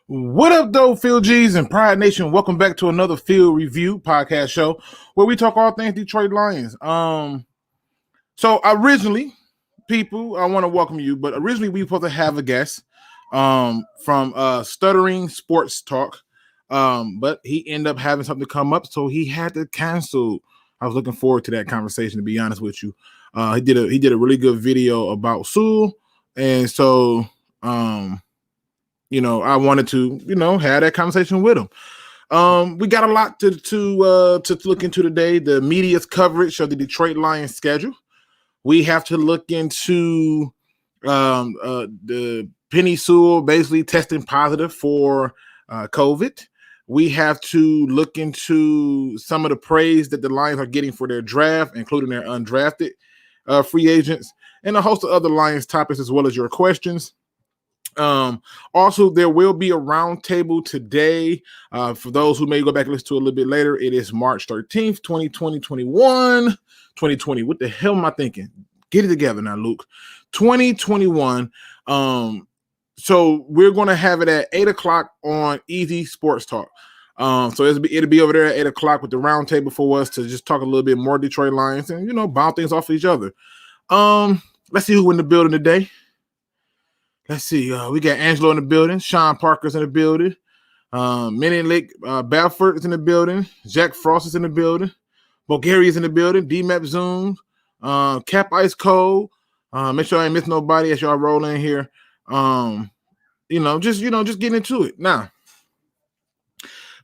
What up, though, Field G's and Pride Nation? Welcome back to another Field Review podcast show where we talk all things Detroit Lions. So originally, people, I want to welcome you, but originally we were supposed to have a guest from Stuttering Sports Talk, but he ended up having something come up, so he had to cancel. I was looking forward to that conversation, to be honest with you. He did a really good video about Sewell, and so I wanted to, have that conversation with him. We got a lot to look into today. The media's coverage of the Detroit Lions schedule. We have to look into the Penny Sewell basically testing positive for COVID. We have to look into some of the praise that the Lions are getting for their draft, including their undrafted free agents, and a host of other Lions topics, as well as your questions. Also, there will be a roundtable today. For those who may go back and listen to it a little bit later, it is March 13th, 2020. What the hell am I thinking? Get it together now, Luke. 2021. So we're going to have it at 8 o'clock on SpeakEZ Sports Talk. So it'll be over there at 8 o'clock with the roundtable for us to just talk a little bit more Detroit Lions and, bounce things off each other. Let's see who in the building today. Let's see. We got Angelo in the building. Sean Parker's in the building. Menelik Balfour is in the building. Jack Frost is in the building. Bulgaria's in the building. D-Map Zoom. Cap Ice Cold. Make sure I ain't miss nobody as y'all roll in here. Just getting into it. Now,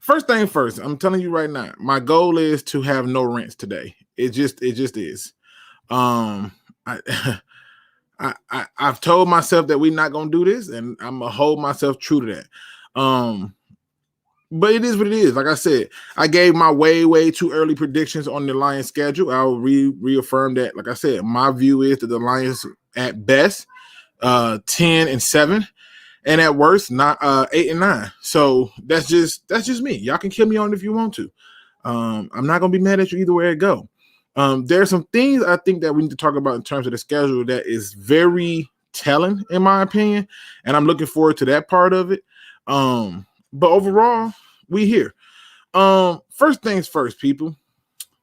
first thing first, I'm telling you right now, my goal is to have no rents today. It just is. I've told myself that we're not gonna do this, and I'm gonna hold myself true to that. But it is what it is. Like I said, I gave my way too early predictions on the Lions schedule. I'll reaffirm that. Like I said, my view is that the Lions at best 10-7, and at worst not 8-9. So that's just me. Y'all can kill me on it if you want to. I'm not gonna be mad at you either way it go. There are some things I think that we need to talk about in terms of the schedule that is very telling, in my opinion, and I'm looking forward to that part of it. But overall, we here. First things first, people.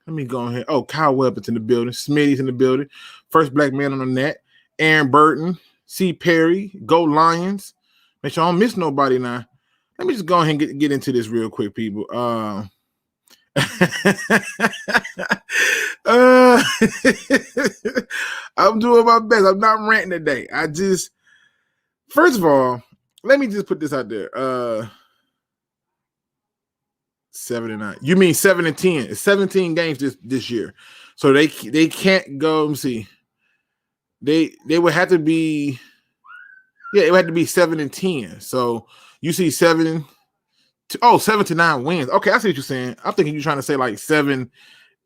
Let me go ahead. Oh, Kyle Webb's in the building. Smitty's in the building. First black man on the net. Aaron Burton. C. Perry. Go Lions. Make sure I don't miss nobody now. Let me just go ahead and get into this real quick, people. I'm doing my best. I'm not ranting today. First of all, let me just put this out there. 7-9. You mean 7-10? It's 17 games this year, so they can't go. Let me see. They would have to be. Yeah, it would have to be 7-10. So you see 7 to 9 wins. Okay, I see what you're saying. I'm thinking you're trying to say like 7-9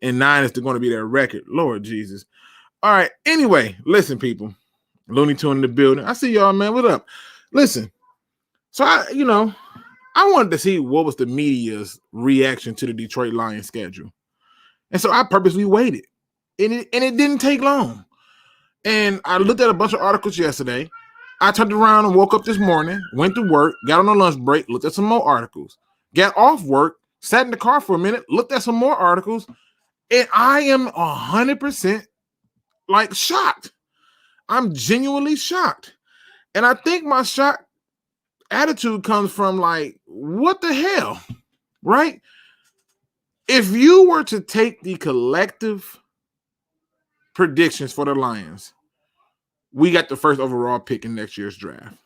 is going to be their record. Lord Jesus. All right. Anyway, listen, people. Looney Tune in the building. I see y'all, man. What up? Listen. So I wanted to see what was the media's reaction to the Detroit Lions schedule, and so I purposely waited, and it didn't take long. And I looked at a bunch of articles yesterday. I turned around and woke up this morning, went to work, got on a lunch break, looked at some more articles, got off work, sat in the car for a minute, looked at some more articles, and I am 100% like shocked. I'm genuinely shocked. And I think my shock attitude comes from like, what the hell, right? If you were to take the collective predictions for the Lions, we got the first overall pick in next year's draft.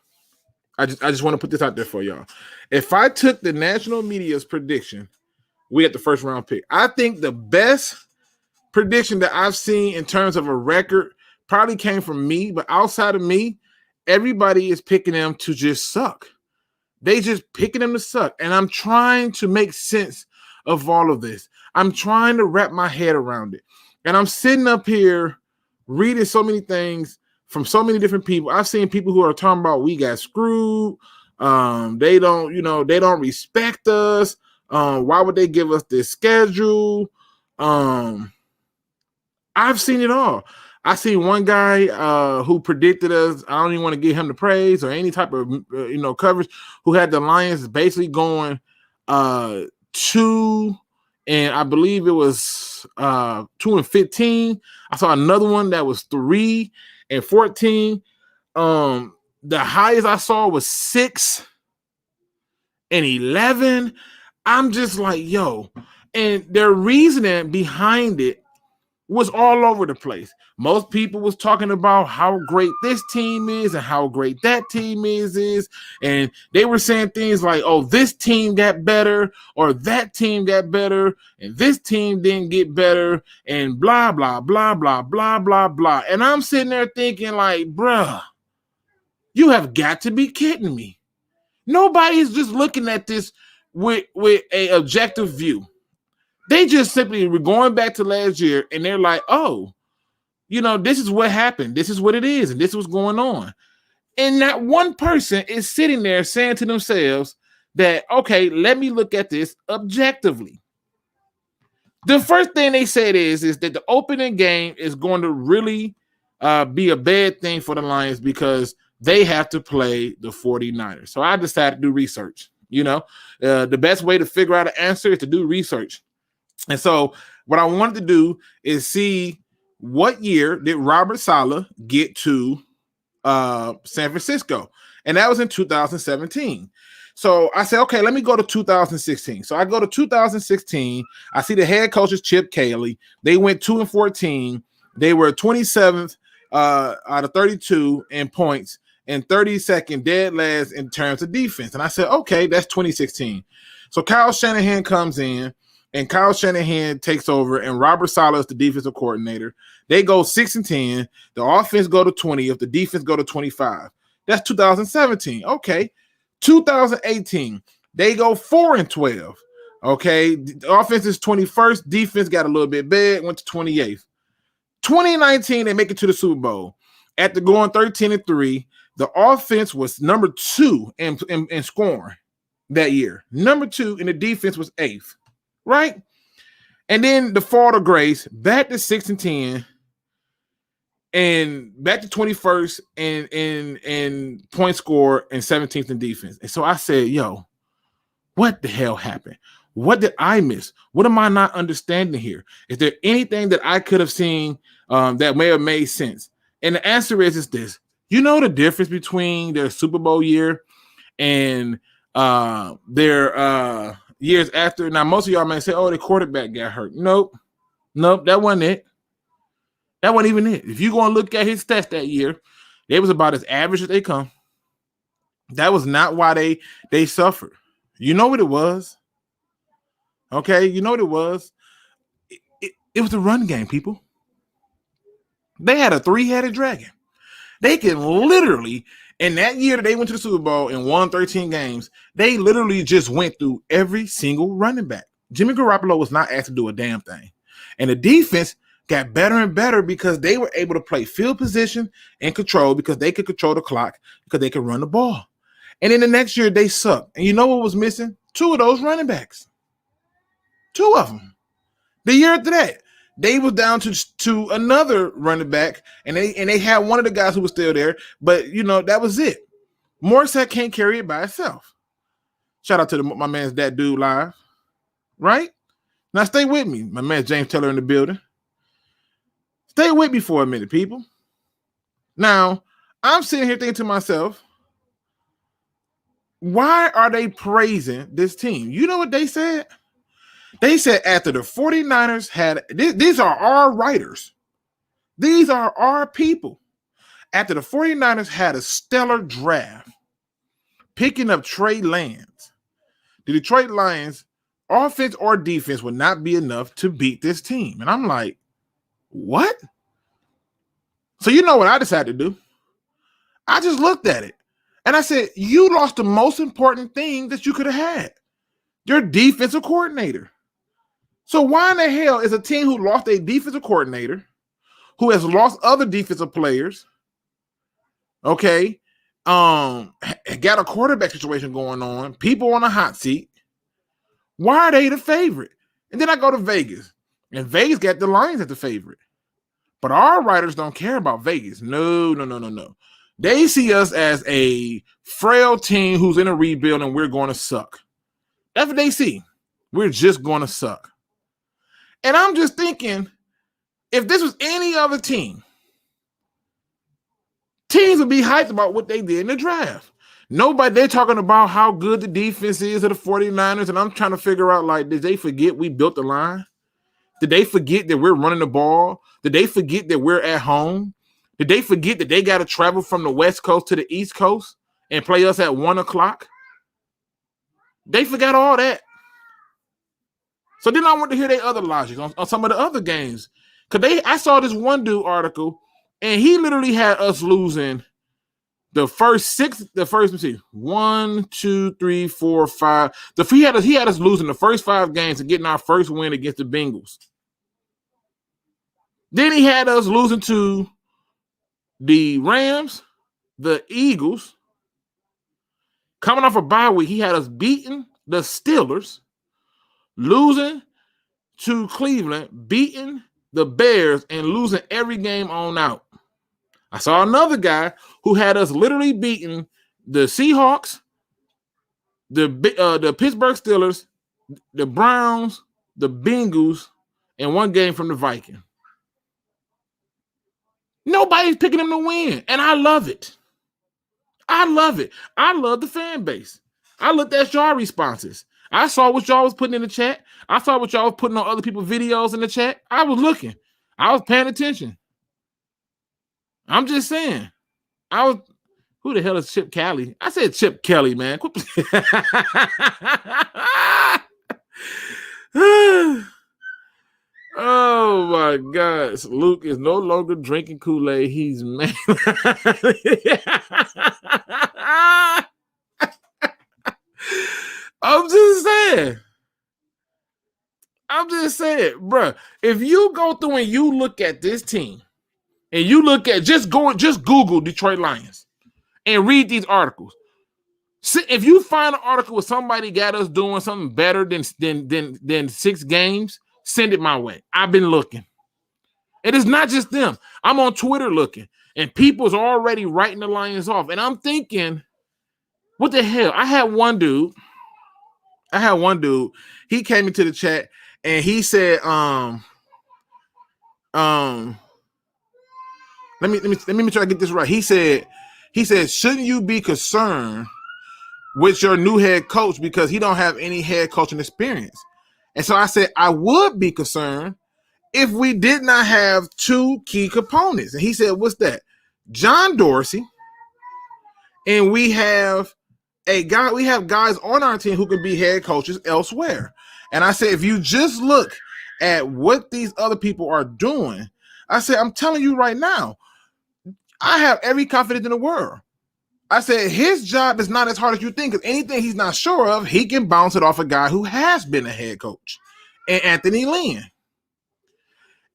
I just want to put this out there for y'all. If I took the national media's prediction, we got the first round pick. I think the best prediction that I've seen in terms of a record probably came from me, but outside of me, everybody is picking them to just suck. They just picking them to suck. And I'm trying to make sense of all of this. I'm trying to wrap my head around it. And I'm sitting up here reading so many things from so many different people. I've seen people who are talking about we got screwed. They don't respect us. Why would they give us this schedule? I've seen it all. I see one guy who predicted us. I don't even want to give him the praise or any type of coverage. Who had the Lions basically going 2, and I believe it was 2-15. I saw another one that was 3-14. The highest I saw was 6-11. I'm just like, yo, and their reasoning behind it was all over the place. Most people was talking about how great this team is and how great that team is. And they were saying things like, oh, this team got better or that team got better and this team didn't get better and blah, blah, blah, blah, blah, blah, blah. And I'm sitting there thinking like, bruh, you have got to be kidding me. Nobody's just looking at this with a objective view. They just simply were going back to last year and they're like, oh, this is what happened. This is what it is. And this is what's going on. And not one person is sitting there saying to themselves that, okay, let me look at this objectively. The first thing they said is that the opening game is going to really be a bad thing for the Lions because they have to play the 49ers. So I decided to do research. The best way to figure out an answer is to do research. And so what I wanted to do is see what year did Robert Saleh get to San Francisco? And that was in 2017. So I said, okay, let me go to 2016. So I go to 2016. I see the head coach is Chip Kelly. They went 2-14. They were 27th out of 32 in points and 32nd dead last in terms of defense. And I said, okay, that's 2016. So Kyle Shanahan comes in. And Kyle Shanahan takes over, and Robert Saleh is the defensive coordinator. They go 6-10. The offense go to 20. If the defense go to 25, that's 2017. Okay, 2018 they go 4-12. Okay, the offense is 21st. Defense got a little bit bad, went to 28th. 2019 they make it to the Super Bowl. After going 13-3, the offense was number 2 in scoring that year. Number 2, and the defense was 8th. Right? And then the fall of grace, back to 6-10 and back to 21st in point score and 17th in defense. And so I said, yo, what the hell happened? What did I miss? What am I not understanding here? Is there anything that I could have seen that may have made sense? And the answer is this. You know the difference between their Super Bowl year and their years after? Now, most of y'all may say, oh, the quarterback got hurt. Nope, that wasn't it. That wasn't even it. If you go and look at his stats that year, they was about as average as they come. That was not why they suffered. You know what it was? Okay, you know what it was? It was the run game, people. They had a 3-headed dragon. They can literally, in that year that they went to the Super Bowl and won 13 games, they literally just went through every single running back. Jimmy Garoppolo was not asked to do a damn thing. And the defense got better and better because they were able to play field position and control because they could control the clock because they could run the ball. And then the next year they sucked. And you know what was missing? 2 of those running backs. 2 of them. The year after that, they was down to another running back, and they had one of the guys who was still there, but that was it. Morissette can't carry it by itself. Shout out to my man's That Dude Live, right? Now stay with me. My man James Taylor in the building. Stay with me for a minute, people. Now, I'm sitting here thinking to myself, why are they praising this team? You know what they said? They said after the 49ers had, these are our writers. These are our people. After the 49ers had a stellar draft, picking up Trey Lance, the Detroit Lions, offense or defense would not be enough to beat this team. And I'm like, what? So you know what I decided to do? I just looked at it. And I said, you lost the most important thing that you could have had. Your defensive coordinator. So why in the hell is a team who lost a defensive coordinator, who has lost other defensive players, okay, got a quarterback situation going on, people on a hot seat, why are they the favorite? And then I go to Vegas, and Vegas got the Lions as the favorite. But our writers don't care about Vegas. No. They see us as a frail team who's in a rebuild and we're going to suck. That's what they see. We're just going to suck. And I'm just thinking, if this was any other team, teams would be hyped about what they did in the draft. Nobody, they're talking about how good the defense is of the 49ers, and I'm trying to figure out, like, did they forget we built the line? Did they forget that we're running the ball? Did they forget that we're at home? Did they forget that they got to travel from the West Coast to the East Coast and play us at 1 o'clock? They forgot all that. So then I want to hear their other logic on some of the other games. Because I saw this one dude article, and he literally had us losing the first 1, 2, 3, 4, 5. He had us losing the first 5 games and getting our first win against the Bengals. Then he had us losing to the Rams, the Eagles. Coming off a bye week, he had us beating the Steelers, losing to Cleveland, beating the Bears, and losing every game on out. I saw another guy who had us literally beating the Seahawks, the Pittsburgh Steelers, the Browns, the Bengals, and one game from the Vikings. Nobody's picking them to win, and I love it. I love it. I love the fan base. I looked at y'all responses. I saw what y'all was putting in the chat. I saw what y'all was putting on other people's videos in the chat. I was looking. I was paying attention. I'm just saying. Who the hell is Chip Kelly? I said Chip Kelly, man. Oh my God. Luke is no longer drinking Kool-Aid. He's mad. I'm just saying, bro. If you go through and you look at this team, and you look at just Google Detroit Lions and read these articles. If you find an article where somebody got us doing something better than 6 games, send it my way. I've been looking. It is not just them. I'm on Twitter looking, and people's already writing the Lions off. And I'm thinking, what the hell? I had one dude. He came into the chat and he said, let me try to get this right. He said, shouldn't you be concerned with your new head coach because he don't have any head coaching experience? And so I said, I would be concerned if we did not have 2 key components. And he said, what's that? John Dorsey, and we have guys on our team who can be head coaches elsewhere. And I said, if you just look at what these other people are doing, I said, I'm telling you right now, I have every confidence in the world. I said, his job is not as hard as you think, because anything he's not sure of, he can bounce it off a guy who has been a head coach, and Anthony Lynn.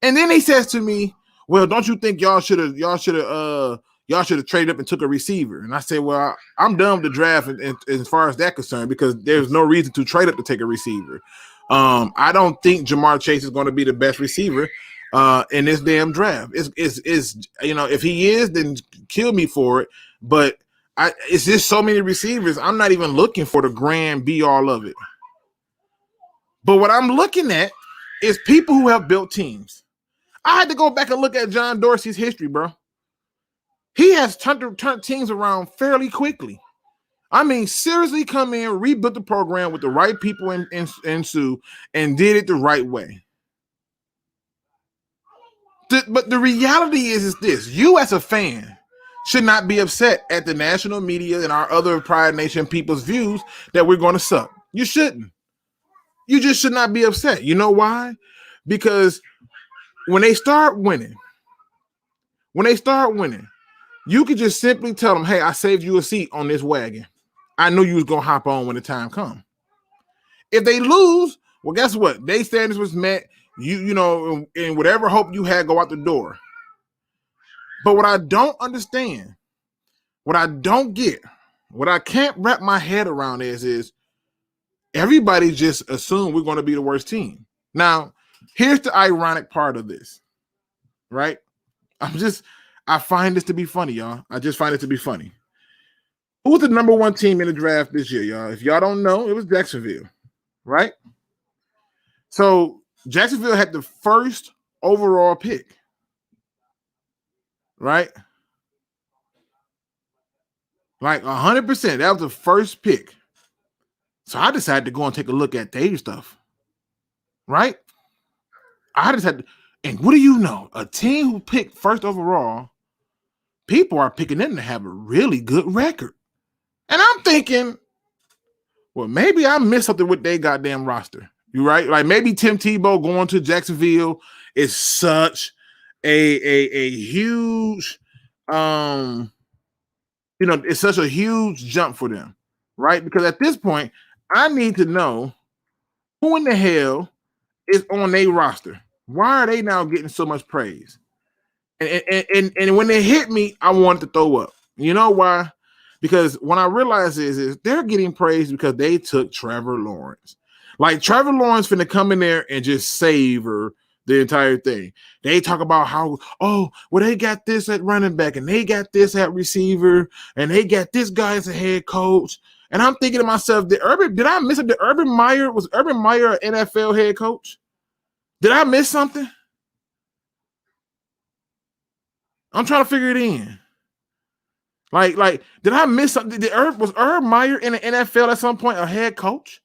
And then he says to me, well, don't you think y'all should have traded up and took a receiver? And I said, well, I'm done with the draft as far as that concerned, because there's no reason to trade up to take a receiver. I don't think Jamar Chase is going to be the best receiver in this damn draft. It's if he is, then kill me for it. But it's just so many receivers. I'm not even looking for the grand be all of it. But what I'm looking at is people who have built teams. I had to go back and look at John Dorsey's history, bro. He has turned teams around fairly quickly. I mean, seriously come in, rebuilt the program with the right people in Sue, and did it the right way. But the reality is this. You as a fan should not be upset at the national media and our other Pride Nation people's views that we're going to suck. You shouldn't. You just should not be upset. You know why? Because when they start winning, you could just simply tell them, hey, I saved you a seat on this wagon. I knew you was going to hop on when the time comes. If they lose, well, guess what? Their standards was met. And whatever hope you had, go out the door. But what I don't understand, what I don't get, what I can't wrap my head around is everybody just assume we're going to be the worst team. Now, here's the ironic part of this, right? I find this to be funny, y'all. I just find it to be funny. Who was the number one team in the draft this year, y'all? If y'all don't know, it was Jacksonville, right? So Jacksonville had the first overall pick, right? Like 100%. That was the first pick. So I decided to go and take a look at their stuff, right? I just had to, and what do you know? A team who picked first overall, people are picking them to have a really good record. And I'm thinking, well, maybe I missed something with their goddamn roster. You right? Like maybe Tim Tebow going to Jacksonville is such a huge, it's such a huge jump for them, right? Because at this point, I need to know who in the hell is on their roster. Why are they now getting so much praise? And when they hit me, I wanted to throw up. You know why? Because when I realized is they're getting praised because they took Trevor Lawrence. Like Trevor Lawrence finna come in there and just savor the entire thing. They talk about how, they got this at running back and they got this at receiver and they got this guy as a head coach. And I'm thinking to myself, did I miss it? Was Urban Meyer an NFL head coach? Did I miss something? I'm trying to figure it in. Like, did I miss something? Was Urban Meyer in the NFL at some point a head coach?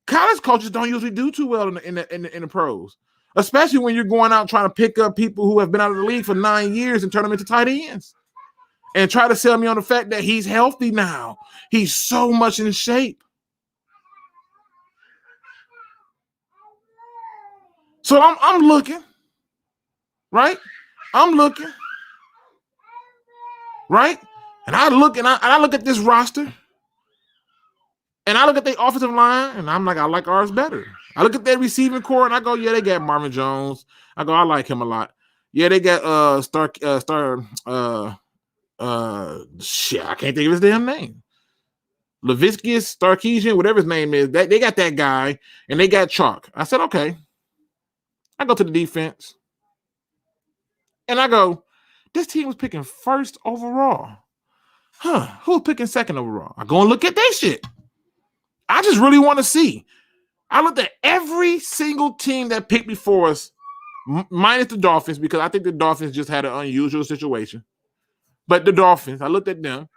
College coaches don't usually do too well in the pros, especially when you're going out trying to pick up people who have been out of the league for 9 years and turn them into tight ends and try to sell me on the fact that he's healthy now. He's so much in shape. So I'm looking, right? I'm looking, right? And I look at this roster, and I look at the offensive line, and I'm like, I like ours better. I look at their receiving core, and I go, yeah, they got Marvin Jones. I go, I like him a lot. Yeah, they got I can't think of his damn name. Sarkisian, whatever his name is. They got that guy, and they got Chalk. I said, okay. I go to the defense, and I go, this team was picking first overall. Who's picking second overall? I go and look at that shit. I just really want to see. I looked at every single team that picked before us, minus the Dolphins, because I think the Dolphins just had an unusual situation. But the Dolphins, I looked at them.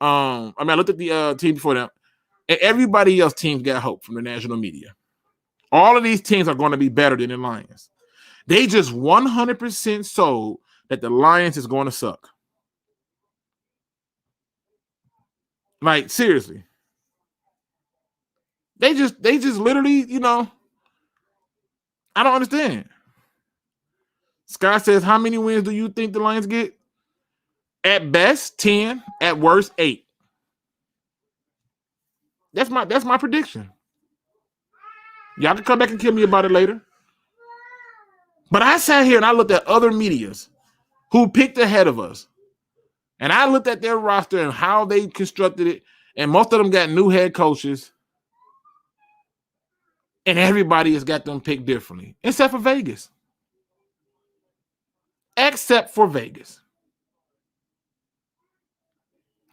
I looked at the team before them, and everybody else teams got hope from the national media. All of these teams are going to be better than the Lions. They just 100% sold that the Lions is going to suck. Like, seriously. They just literally, I don't understand. Scott says, how many wins do you think the Lions get? At best, 10. At worst, 8. That's my prediction. Y'all can come back and kill me about it later. But I sat here and I looked at other medias who picked ahead of us. And I looked at their roster and how they constructed it. And most of them got new head coaches. And everybody has got them picked differently. Except for Vegas. Except for Vegas.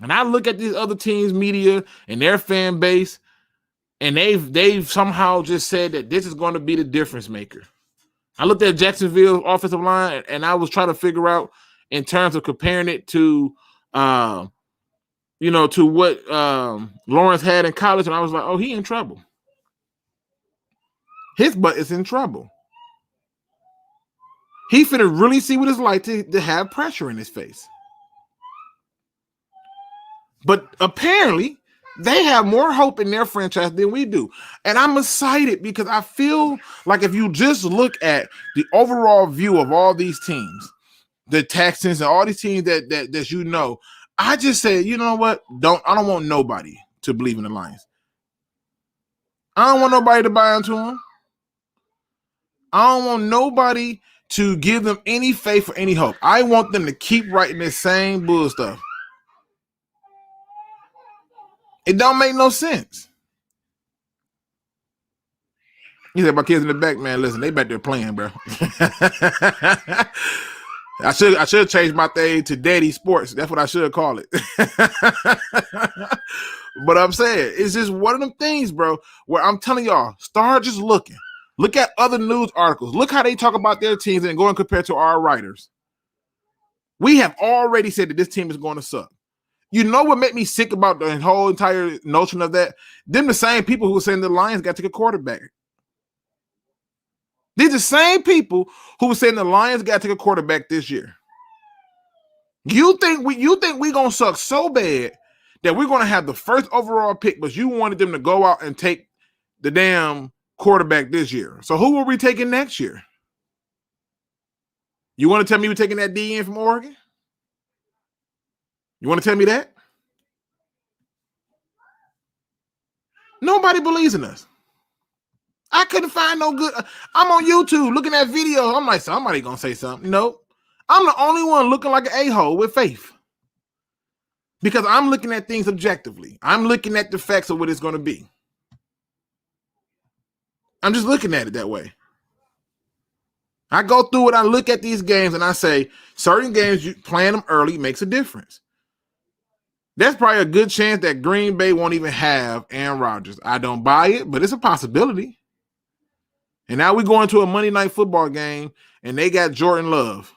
And I look at these other teams' media and their fan base, and they've somehow just said that this is going to be the difference maker. I looked at Jacksonville's offensive line, and I was trying to figure out in terms of comparing it to, to what Lawrence had in college, and I was like, oh, he in trouble. His butt is in trouble. He finna really see what it's like to have pressure in his face. But apparently, they have more hope in their franchise than we do. And I'm excited because I feel like if you just look at the overall view of all these teams, the Texans and all these teams that I just say, you know what? I don't want nobody to believe in the Lions. I don't want nobody to buy into them. I don't want nobody to give them any faith or any hope. I want them to keep writing the same bull stuff. It don't make no sense. He said, my kids in the back, man, listen, they back there playing, bro. I should change my thing to Daddy Sports. That's what I should call it. But I'm saying it's just one of them things, bro, where I'm telling y'all, start just looking. Look at other news articles. Look how they talk about their teams and go and compare to our writers. We have already said that this team is going to suck. You know what made me sick about the whole entire notion of that? Them the same people who were saying the Lions got to take a quarterback. These are the same people who were saying the Lions got to take a quarterback this year. You think we gonna suck so bad that we're gonna have the first overall pick, but you wanted them to go out and take the damn quarterback this year. So who will we taking next year? You want to tell me we're taking that DN from Oregon? You want to tell me that? Nobody believes in us. I couldn't find no good. I'm on YouTube looking at videos. I'm like, somebody gonna say something. Nope. I'm the only one looking like an a-hole with faith. Because I'm looking at things objectively. I'm looking at the facts of what it's going to be. I'm just looking at it that way. I go through it, I look at these games, and I say, certain games, you playing them early makes a difference. There's probably a good chance that Green Bay won't even have Aaron Rodgers. I don't buy it, but it's a possibility. And now we go into a Monday Night Football game, and they got Jordan Love.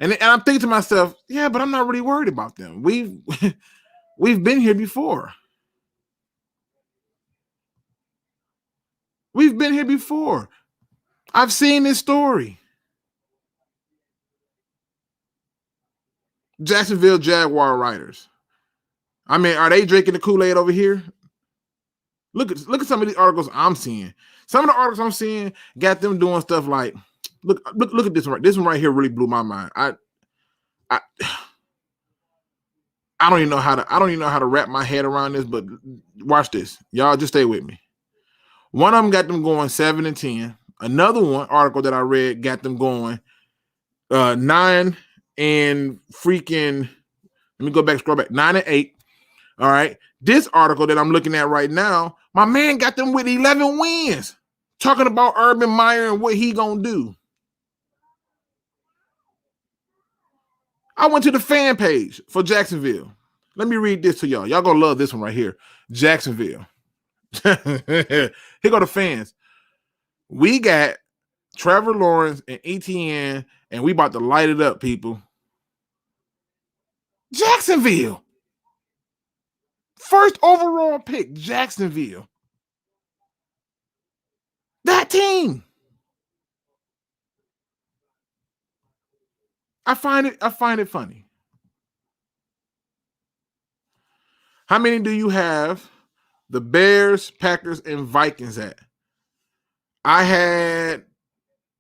And I'm thinking to myself, yeah, but I'm not really worried about them. We've been here before. We've been here before. I've seen this story. Jacksonville Jaguar writers. I mean, are they drinking the Kool-Aid over here? Look at some of these articles I'm seeing. Some of the articles I'm seeing got them doing stuff like, look at this one. This one right here really blew my mind. I don't even know how to wrap my head around this, but watch this. Y'all just stay with me. One of them got them going 7-10. Another one article that I read got them going 9 and freaking. Let me go back, scroll back. 9-8. All right. This article that I'm looking at right now, my man got them with 11 wins. Talking about Urban Meyer and what he gonna do. I went to the fan page for Jacksonville. Let me read this to y'all. Y'all gonna love this one right here. Jacksonville. Here go the fans. We got Trevor Lawrence and ETN, and we about to light it up, people. Jacksonville. First overall pick, Jacksonville. That team. I find it funny. How many do you have the Bears, Packers, and Vikings at? I had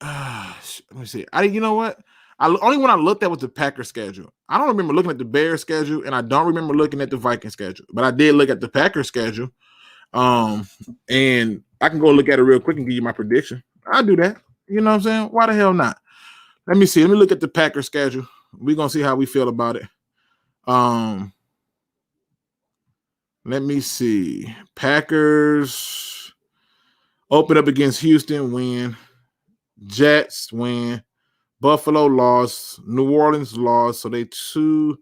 let me see. You know what? Only one I looked at was the Packers schedule. I don't remember looking at the Bears schedule, and I don't remember looking at the Vikings schedule. But I did look at the Packers schedule. And I can go look at it real quick and give you my prediction. I'll do that. You know what I'm saying? Why the hell not? Let me see. Let me look at the Packers schedule. We're gonna see how we feel about it. Let me see. Packers open up against Houston, win. Jets win. Buffalo lost. New Orleans lost. So they 2.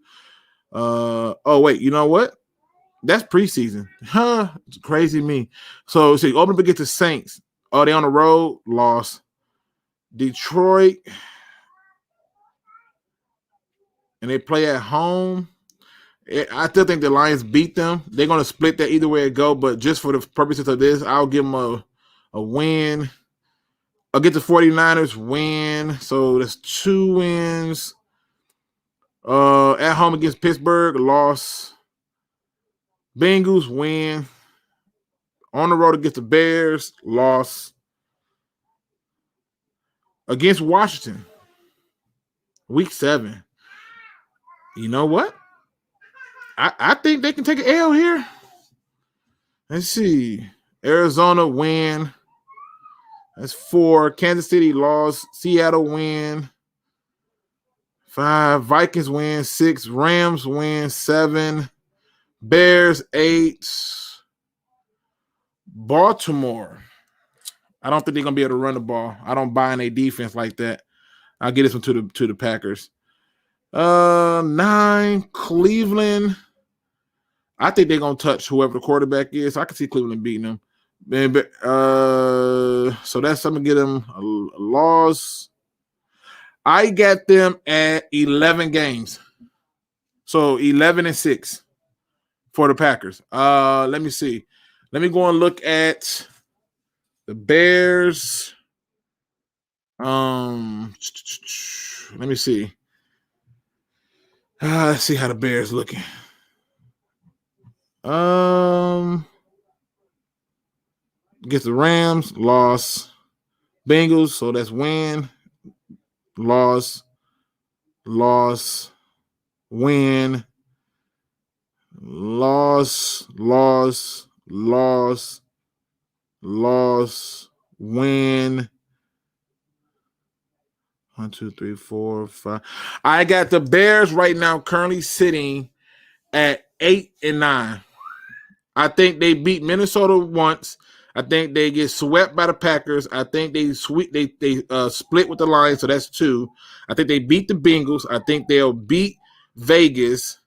Oh, wait. You know what? That's preseason. Huh? It's crazy me. So see, open up against the Saints. Oh, they on the road. Lost. Detroit. And they play at home. I still think the Lions beat them. They're going to split that either way it go, but just for the purposes of this, I'll give them a win. I'll get the 49ers win. So that's 2 wins. At home against Pittsburgh, loss. Bengals win. On the road against the Bears, loss. Against Washington, week 7. You know what? I think they can take an L here. Let's see. Arizona win. That's 4. Kansas City lost. Seattle win. 5. Vikings win. 6. Rams win. 7. Bears 8. Baltimore. I don't think they're going to be able to run the ball. I don't buy in a defense like that. I'll get this one to the Packers. 9, Cleveland. I think they're gonna touch whoever the quarterback is. I can see Cleveland beating them. So that's I'm gonna get them a loss. I got them at 11 games. So 11-6 for the Packers. Let me see. Let me go and look at the Bears. Let me see. Let's see how the Bears looking. Against the Rams, loss. Bengals, so that's win. Loss. Win. Loss. Win. 1, 2, 3, 4, 5. I got the Bears right now currently sitting at 8-9. I think they beat Minnesota once. I think they get swept by the Packers. I think they split with the Lions, so that's 2. I think they beat the Bengals. I think they'll beat Vegas.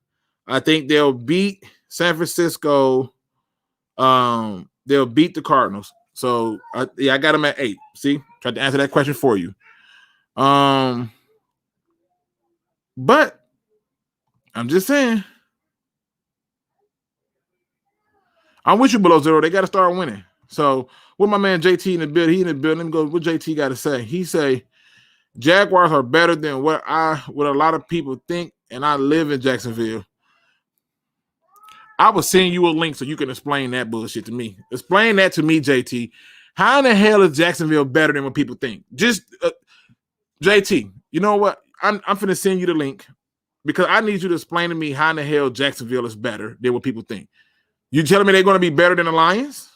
I think they'll beat San Francisco. They'll beat the Cardinals. So I got them at 8. See, tried to answer that question for you. But I'm just saying, I'm with you below 0. They got to start winning. So with my man JT in the building, Let me go. What JT got to say? He say Jaguars are better than what a lot of people think, and I live in Jacksonville. I will send you a link so you can explain that bullshit to me. Explain that to me, JT. How in the hell is Jacksonville better than what people think? Just JT, you know what? I'm finna send you the link because I need you to explain to me how in the hell Jacksonville is better than what people think. You telling me they're going to be better than the Lions?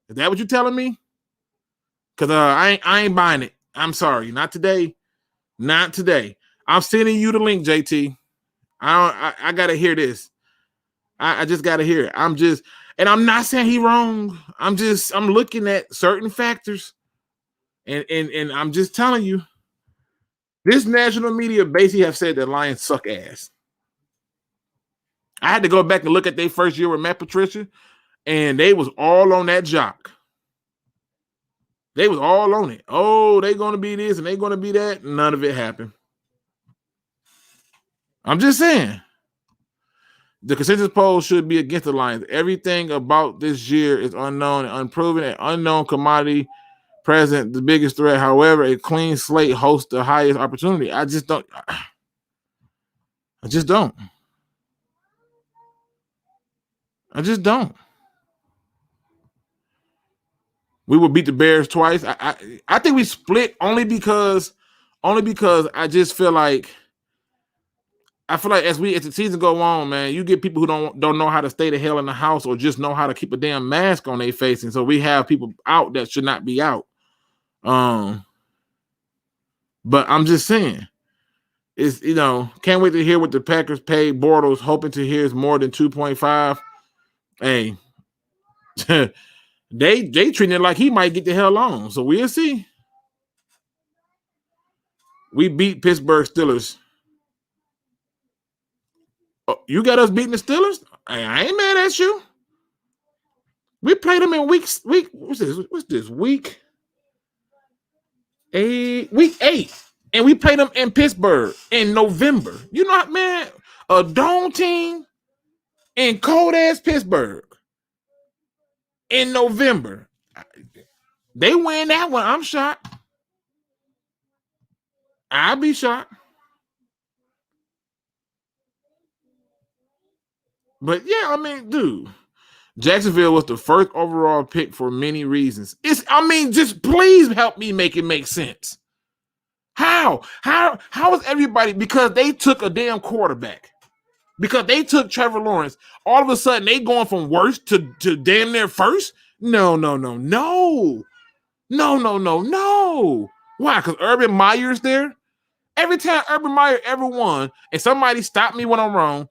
Is that what you're telling me? Because I ain't buying it. I'm sorry. Not today. Not today. I'm sending you the link, JT. I got to hear this. I just got to hear it. And I'm not saying he wrong. I'm looking at certain factors. And I'm just telling you, this national media basically have said that Lions suck ass. I had to go back and look at their first year with Matt Patricia, and they was all on that jock. They was all on it. Oh, they going to be this and they going to be that. None of it happened. I'm just saying. The consensus poll should be against the Lions. Everything about this year is unknown and unproven. An unknown commodity present the biggest threat. However, a clean slate hosts the highest opportunity. I just don't. We will beat the Bears twice. I think we split only because I just feel like as the season go on, man, you get people who don't know how to stay the hell in the house or just know how to keep a damn mask on their face, and so we have people out that should not be out. But I'm just saying, it's can't wait to hear what the Packers paid Bordeaux, hoping to hear is more than 2.5. Hey. They treating it like he might get the hell on. So we'll see. We beat Pittsburgh Steelers. Oh, you got us beating the Steelers? I ain't mad at you. We played them in what's this? Week 8. And we played them in Pittsburgh in November. You know what, man? A dome team in cold ass Pittsburgh. In November, they win that one. I'm shocked. I'll be shocked. But yeah, I mean, dude, Jacksonville was the first overall pick for many reasons. Just please help me make it make sense. How is everybody? Because they took a damn quarterback. Because they took Trevor Lawrence, all of a sudden they going from worst to damn near first? No. Why? Because Urban Meyer's there? Every time Urban Meyer ever won, and somebody stopped me when I'm wrong,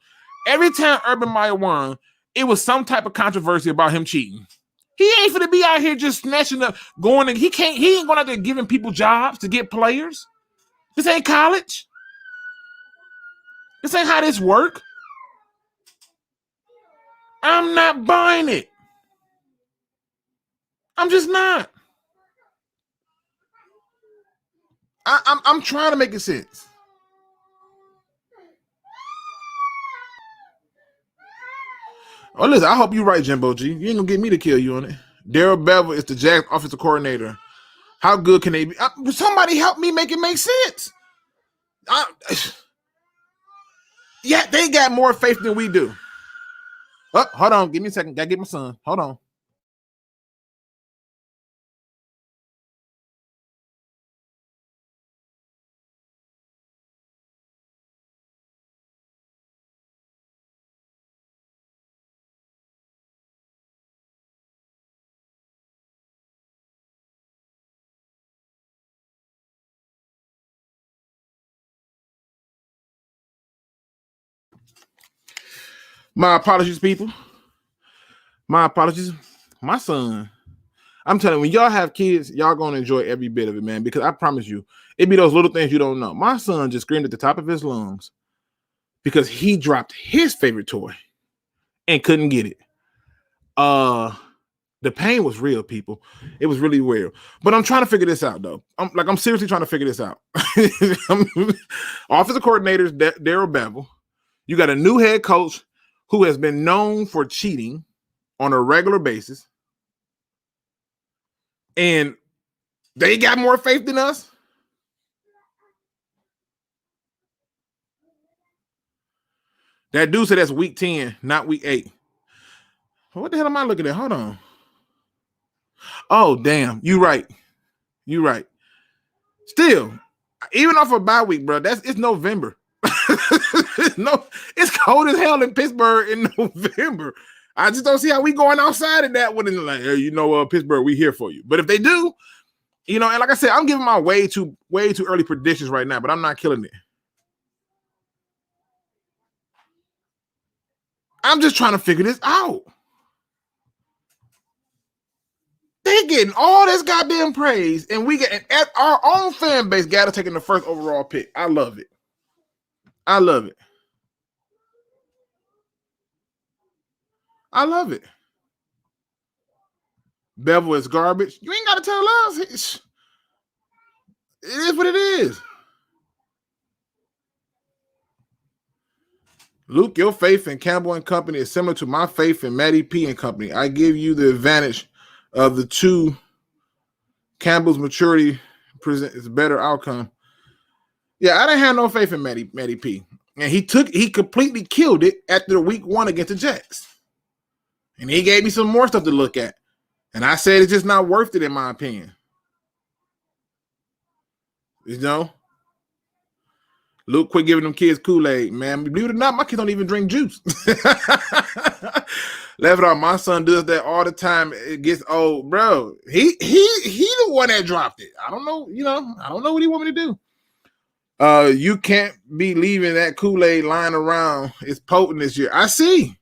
every time Urban Meyer won, it was some type of controversy about him cheating. He ain't finna be out here just snatching up, he ain't going out there giving people jobs to get players. This ain't college. This ain't how this work. I'm not buying it. I'm just not. I'm trying to make it sense. Oh, listen, I hope you're right, Jimbo G. You ain't gonna get me to kill you on it. Daryl Bevel is the Jags offensive coordinator. How good can they be? Somebody help me make it make sense. Yeah, they got more faith than we do. Oh, hold on. Give me a second. Gotta get my son. Hold on. My apologies, people. My apologies. My son. I'm telling you, when y'all have kids, y'all gonna enjoy every bit of it, man. Because I promise you, it be those little things you don't know. My son just screamed at the top of his lungs because he dropped his favorite toy and couldn't get it. The pain was real, people. It was really real. But I'm trying to figure this out, though. I'm seriously trying to figure this out. Offensive coordinators, Daryl Bevel. You got a new head coach who has been known for cheating on a regular basis. And they got more faith than us. That dude said that's week 10, not week 8. What the hell am I looking at? Hold on. Oh, damn. You right. You right. Still, even off a bye week, bro, it's November. It's cold as hell in Pittsburgh in November. I just don't see how we going outside of that one and like, hey, Pittsburgh, we here for you. But if they do, and like I said, I'm giving my way too early predictions right now, but I'm not killing it. I'm just trying to figure this out. They getting all this goddamn praise, and we get our own fan base got to taking the first overall pick. I love it. I love it. I love it. Bevel is garbage. You ain't got to tell us. It is what it is. Luke, your faith in Campbell and Company is similar to my faith in Matty P and Company. I give you the advantage of the two. Campbell's maturity presents a better outcome. Yeah, I didn't have no faith in Matty P. And he completely killed it after week 1 against the Jets. And he gave me some more stuff to look at. And I said it's just not worth it, in my opinion. Luke, quit giving them kids Kool-Aid, man. Believe it or not, my kids don't even drink juice. Left it on. My son does that all the time. It gets old, bro. He the one that dropped it. I don't know, I don't know what he want me to do. You can't be leaving that Kool-Aid lying around. It's potent this year. I see.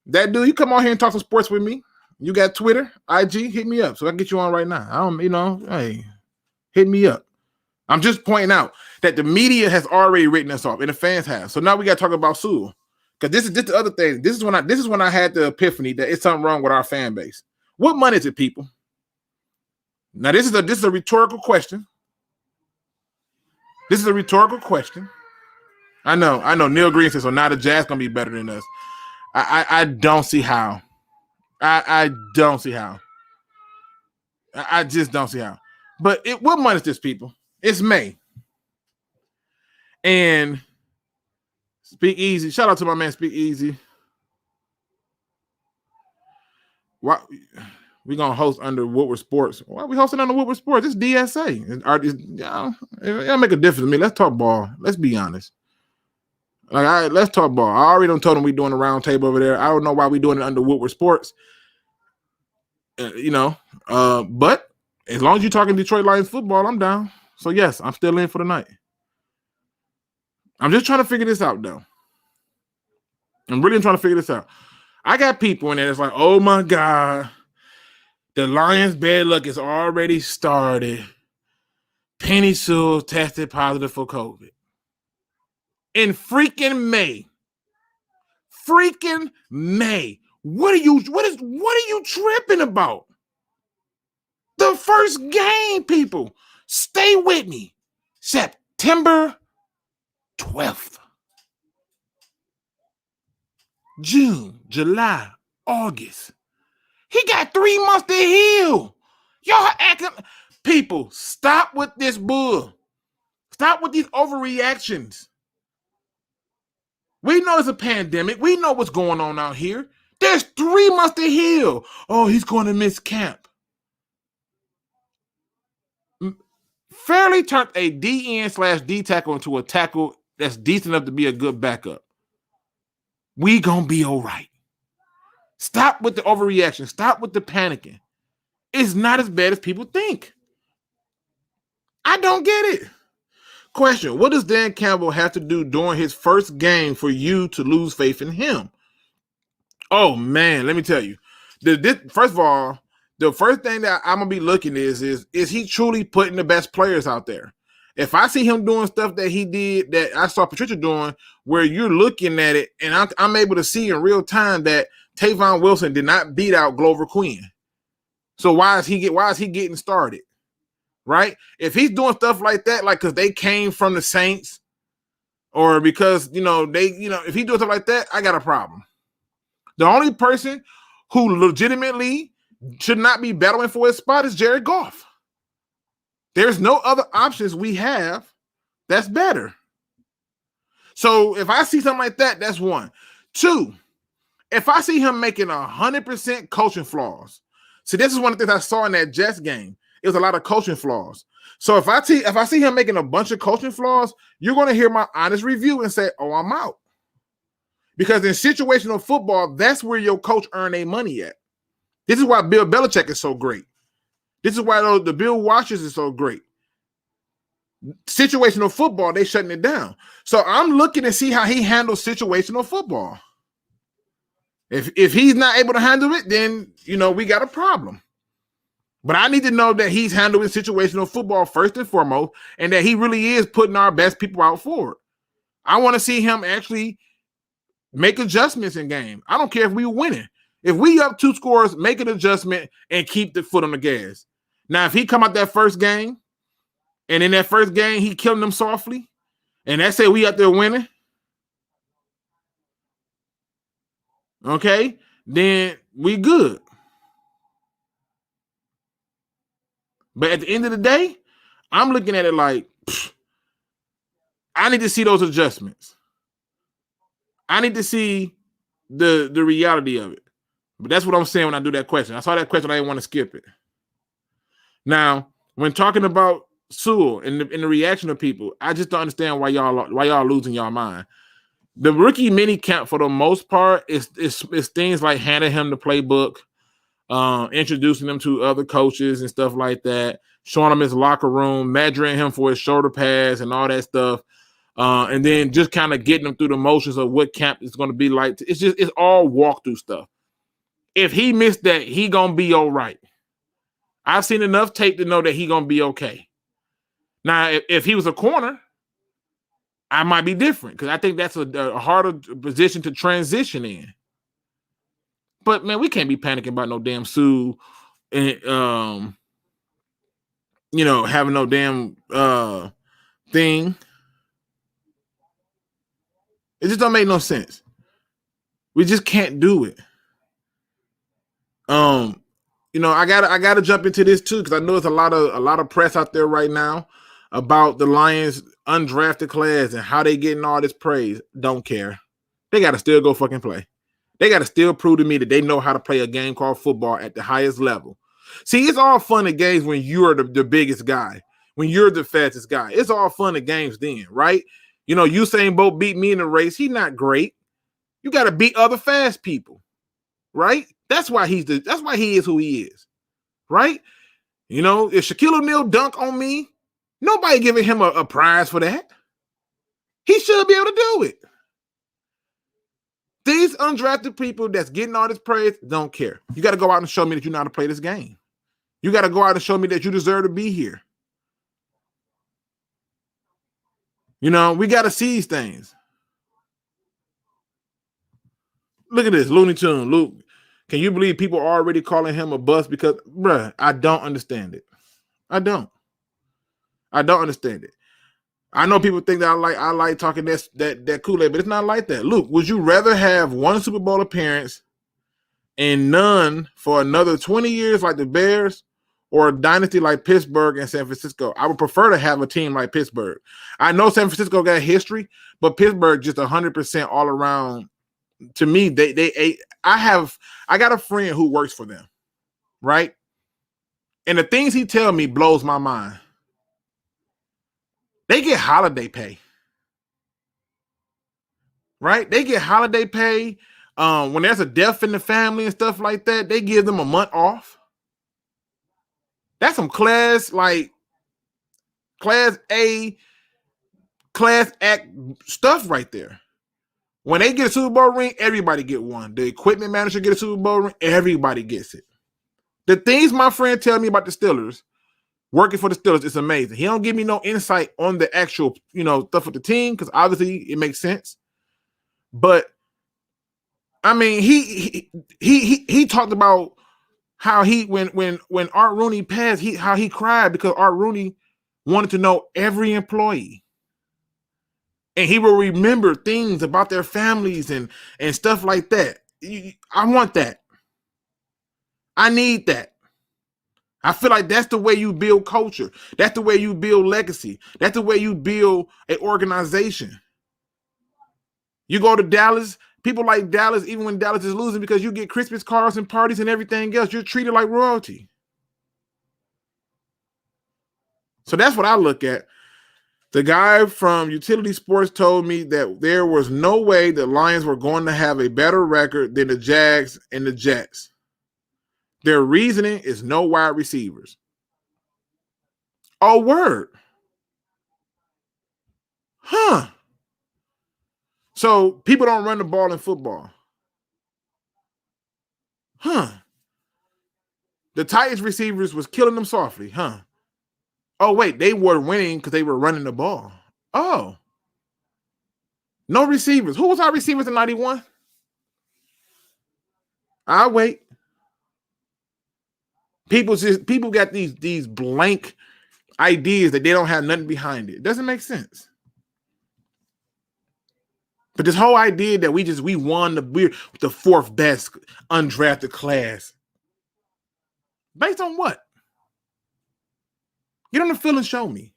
That dude, you come on here and talk some sports with me. You got Twitter, IG, hit me up so I can get you on right now. Hey, hit me up. I'm just pointing out that the media has already written us off and the fans have. So now we got to talk about Sewell. Because this is just the other thing. This is when I had the epiphany that it's something wrong with our fan base. What money is it, people? Now this is a rhetorical question. This is a rhetorical question. I know. Neil Green says, so now the Jazz gonna be better than us. I don't see how. I don't see how. I just don't see how. But what month is this, people? It's May. And SpeakEZ. Shout out to my man SpeakEZ. Why we gonna host under Woodward Sports? Why are we hosting under Woodward Sports? It's DSA. It'll make a difference to me. Let's talk ball. Let's be honest. Let's talk ball. I already done told them we doing a round table over there. I don't know why we doing it under Woodward Sports. But as long as you're talking Detroit Lions football, I'm down. So yes, I'm still in for the night. I'm just trying to figure this out, though. I'm really trying to figure this out. I got people in there that's like, oh my God, the Lions' bad luck is already started. Penny Sewell tested positive for COVID. In freaking May. Freaking May. What are you tripping about? The first game, people. Stay with me. September 12th. June, July, August. He got 3 months to heal. Y'all acting. People, stop with this bull. Stop with these overreactions. We know it's a pandemic. We know what's going on out here. There's 3 months to heal. Oh, he's going to miss camp. Fairly turned a DN/D tackle into a tackle that's decent enough to be a good backup. We gonna be all right. Stop with the overreaction. Stop with the panicking. It's not as bad as people think. I don't get it. Question, what does Dan Campbell have to do during his first game for you to lose faith in him? Oh, man, let me tell you. First of all, the first thing that I'm going to be looking is he truly putting the best players out there? If I see him doing stuff that he did, that I saw Patricia doing, where you're looking at it, and I'm able to see in real time that Tavon Wilson did not beat out Glover Quin. So why is he getting started? Right? If he's doing stuff like that, like because they came from the Saints, or because if he doing stuff like that, I got a problem. The only person who legitimately should not be battling for his spot is Jared Goff. There's no other options we have that's better. So if I see something like that, that's one. Two, if I see him making 100% coaching flaws. See, this is one of the things I saw in that Jets game. It was a lot of coaching flaws. So if I see him making a bunch of coaching flaws, you're going to hear my honest review and say, oh, I'm out. Because in situational football, that's where your coach earn their money at. This is why Bill Belichick is so great. This is why the Bill Washers is so great. Situational football, they shutting it down. So I'm looking to see how he handles situational football. If he's not able to handle it, then, we got a problem. But I need to know that he's handling situational football first and foremost, and that he really is putting our best people out forward. I want to see him actually make adjustments in game. I don't care if we winning. If we up 2 scores, make an adjustment and keep the foot on the gas. Now, if he come out that first game, and in that first game he killing them softly, and that's it, we out there winning, okay, then we good. But at the end of the day, I'm looking at it like, I need to see those adjustments. I need to see the reality of it. But that's what I'm saying when I do that question. I saw that question, I didn't want to skip it. Now, when talking about Sewell and the reaction of people, I just don't understand why y'all losing y'all mind. The rookie mini camp, for the most part, is things like handing him the playbook, introducing him to other coaches and stuff like that, showing him his locker room, measuring him for his shoulder pads and all that stuff, and then just kind of getting him through the motions of what camp is going to be like. It's all walkthrough stuff. If he missed that, he gonna be all right. I've seen enough tape to know that he gonna be okay. Now, if he was a corner, I might be different, because I think that's a harder position to transition in. But, man, we can't be panicking about no damn Sue and, having no damn thing. It just don't make no sense. We just can't do it. I gotta jump into this too, because I know there's a lot of press out there right now about the Lions undrafted class and how they getting all this praise. Don't care. They gotta still go fucking play. They gotta still prove to me that they know how to play a game called football at the highest level. See, it's all fun and games when you're the biggest guy, when you're the fastest guy. It's all fun and games then, right? Usain Bolt beat me in the race. He's not great. You got to beat other fast people, right? That's why he is who he is, right? If Shaquille O'Neal dunk on me, nobody giving him a prize for that. He should be able to do it. These undrafted people that's getting all this praise don't care. You got to go out and show me that you know how to play this game. You got to go out and show me that you deserve to be here. You know, we got to see these things. Look at this, Looney Tune. Luke, can you believe people are already calling him a bust? Because, bruh, I don't understand it. I don't understand it. I know people think that I like talking that Kool-Aid, but it's not like that. Luke, would you rather have one Super Bowl appearance and none for another 20 years like the Bears, or a dynasty like Pittsburgh and San Francisco? I would prefer to have a team like Pittsburgh. I know San Francisco got history, but Pittsburgh just 100% all around. To me, I got a friend who works for them, right? And the things he tell me blows my mind. They get holiday pay, right? They get holiday pay. When there's a death in the family and stuff like that, they give them a month off. That's some class A, class act stuff right there. When they get a Super Bowl ring, everybody get one. The equipment manager get a Super Bowl ring, everybody gets it. The things my friend tell me about the Steelers, working for the Steelers, is amazing. He don't give me no insight on the actual, stuff with the team, because obviously it makes sense. But I mean, he talked about how when Art Rooney passed, how he cried because Art Rooney wanted to know every employee. And he will remember things about their families and stuff like that. I want that. I need that. I feel like that's the way you build culture. That's the way you build legacy. That's the way you build an organization. You go to Dallas, people like Dallas, even when Dallas is losing, because you get Christmas cards and parties and everything else. You're treated like royalty. So that's what I look at. The guy from Utility Sports told me that there was no way the Lions were going to have a better record than the Jags and the Jets. Their reasoning is no wide receivers. Oh, word. Huh. So people don't run the ball in football. Huh. The Titans receivers was killing them softly, huh? Oh, wait, they were winning because they were running the ball. Oh. No receivers. Who was our receivers in 91? I'll wait. People got these blank ideas that they don't have nothing behind it. It doesn't make sense. But this whole idea that we won we're the fourth best undrafted class. Based on what? Get on the field and show me.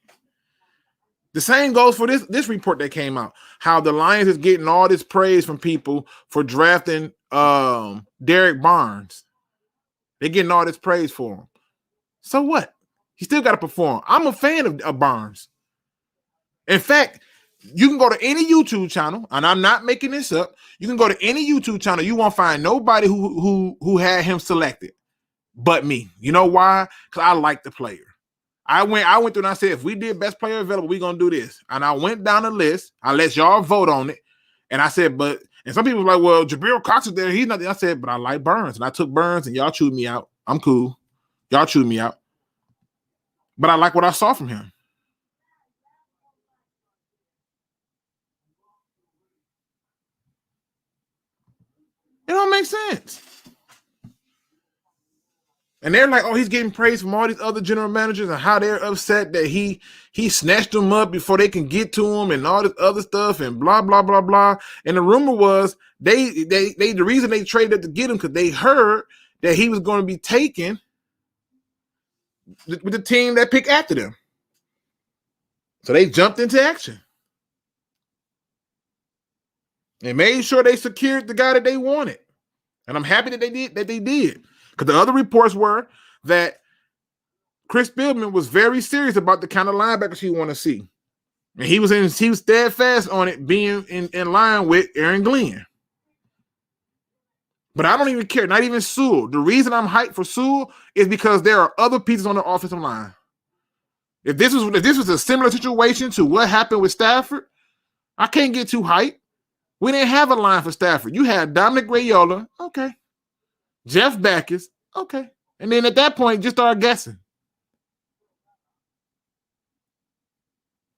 The same goes for this report that came out. How the Lions is getting all this praise from people for drafting Derek Barnes. They're getting all this praise for him. So what? He still got to perform. I'm a fan of Barnes. In fact, you can go to any YouTube channel, and I'm not making this up. You can go to any YouTube channel. You won't find nobody who had him selected but me. You know why? Because I like the player. I went through and I said, if we did best player available, we're going to do this. And I went down the list. I let y'all vote on it. And I said, and some people were like, well, Jabril Cox is there. He's not there. I said, but I like Burns. And I took Burns and y'all chewed me out. I'm cool. Y'all chewed me out. But I like what I saw from him. It don't make sense. And they're like, oh, he's getting praise from all these other general managers and how they're upset that he snatched them up before they can get to him and all this other stuff and blah, blah, blah, blah. And the rumor was the reason they traded to get him because they heard that he was going to be taken with the team that picked after them. So they jumped into action and made sure they secured the guy that they wanted. And I'm happy that they did. Because the other reports were that Chris Philbin was very serious about the kind of linebackers he want to see. And he was steadfast on it being in line with Aaron Glenn. But I don't even care, not even Sewell. The reason I'm hyped for Sewell is because there are other pieces on the offensive line. If this was a similar situation to what happened with Stafford, I can't get too hyped. We didn't have a line for Stafford. You had Dominic Raiola, okay. Jeff Backus, okay. And then at that point, just start guessing.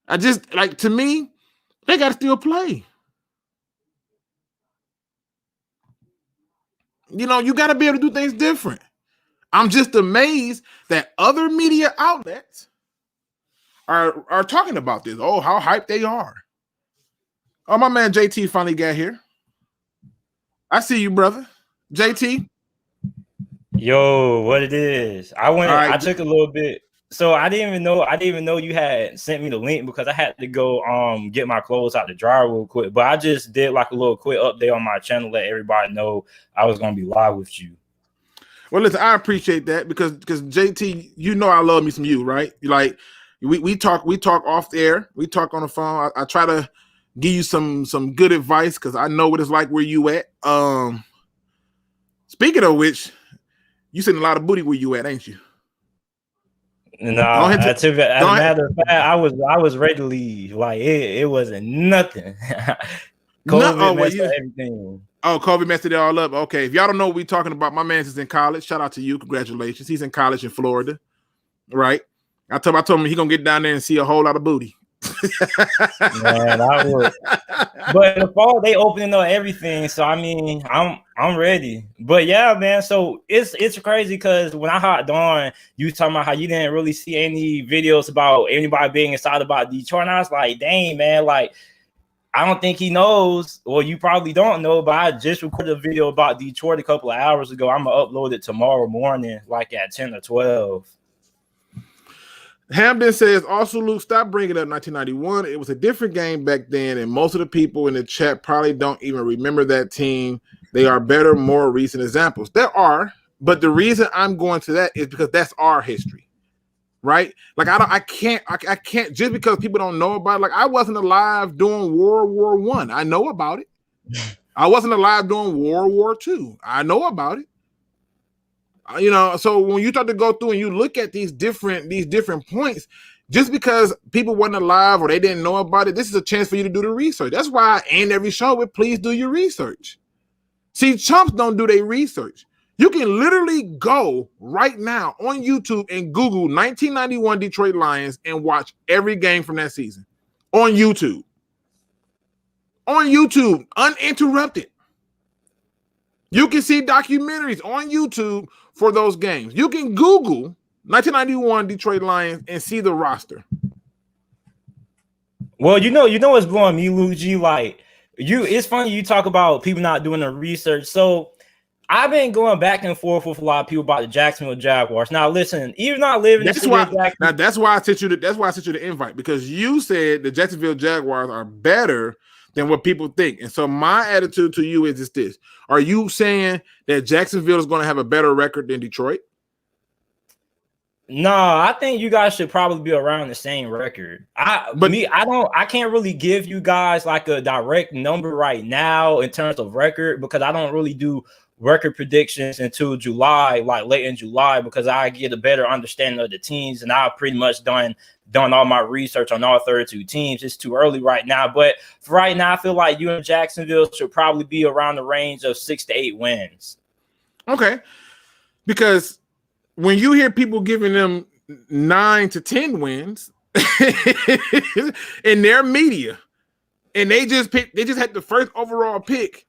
To me, They got to still play. You know, you got to be able to do things different. I'm just amazed that other media outlets are talking about this. Oh, how hyped they are. Oh, my man JT finally got here. I see you, brother. JT. Yo, what it is? I took a little bit. So I didn't even know you had sent me the link because I had to go get my clothes out the dryer real quick. But I just did like a little quick update on my channel, let everybody know I was gonna be live with you. Well, listen, I appreciate that because JT, you know I love me some you, right? Like we talk off the air, we talk on the phone. I try to give you some good advice because I know what it's like where you at. Speaking of which, you seen a lot of booty where you at, ain't you? No, as a matter of fact, I was ready to leave. Like it wasn't nothing. COVID messed up everything. Oh, COVID messed it all up. Okay, if y'all don't know what we're talking about, my man's is in college. Shout out to you. Congratulations. He's in college in Florida, right? I told him he gonna get down there and see a whole lot of booty. Man, I would. But in the fall they opening up everything, so I mean, I'm ready. But yeah, man. So it's crazy because when I hopped on, you talking about how you didn't really see any videos about anybody being excited about Detroit, and I was like, dang, man, like. I don't think he knows. Well, you probably don't know, but I just recorded a video about Detroit a couple of hours ago. I'm going to upload it tomorrow morning, like at 10 or 12. Hamden says, also, Luke, stop bringing up 1991. It was a different game back then, and most of the people in the chat probably don't even remember that team. They are better, more recent examples. There are, but the reason I'm going to that is because that's our history. Right? Like I can't just because people don't know about it. Like I wasn't alive during World War I. I know about it. I wasn't alive during World War II. I know about it. You know, so when you start to go through and you look at these different points, just because people weren't alive or they didn't know about it, this is a chance for you to do the research. That's why I end every show with please do your research. See, chumps don't do their research. You can literally go right now on YouTube and Google 1991 Detroit Lions and watch every game from that season on YouTube. On YouTube, uninterrupted. You can see documentaries on YouTube for those games. You can Google 1991 Detroit Lions and see the roster. Well, you know what's blowing me, Luke G, like it's funny you talk about people not doing the research. So I've been going back and forth with a lot of people about the Jacksonville Jaguars. Now, listen, even not living. That's why I sent you the invite because you said the Jacksonville Jaguars are better than what people think. And so my attitude to you is this: are you saying that Jacksonville is going to have a better record than Detroit? No, I think you guys should probably be around the same record. I can't really give you guys like a direct number right now in terms of record because I don't really do record predictions until July, like late in July, because I get a better understanding of the teams and I've pretty much done all my research on all 32 teams. It's too early right now, but for right now, I feel like you and Jacksonville should probably be around the range of 6 to 8 wins. Okay, because when you hear people giving them 9 to 10 wins in their media, and they just had the first overall pick.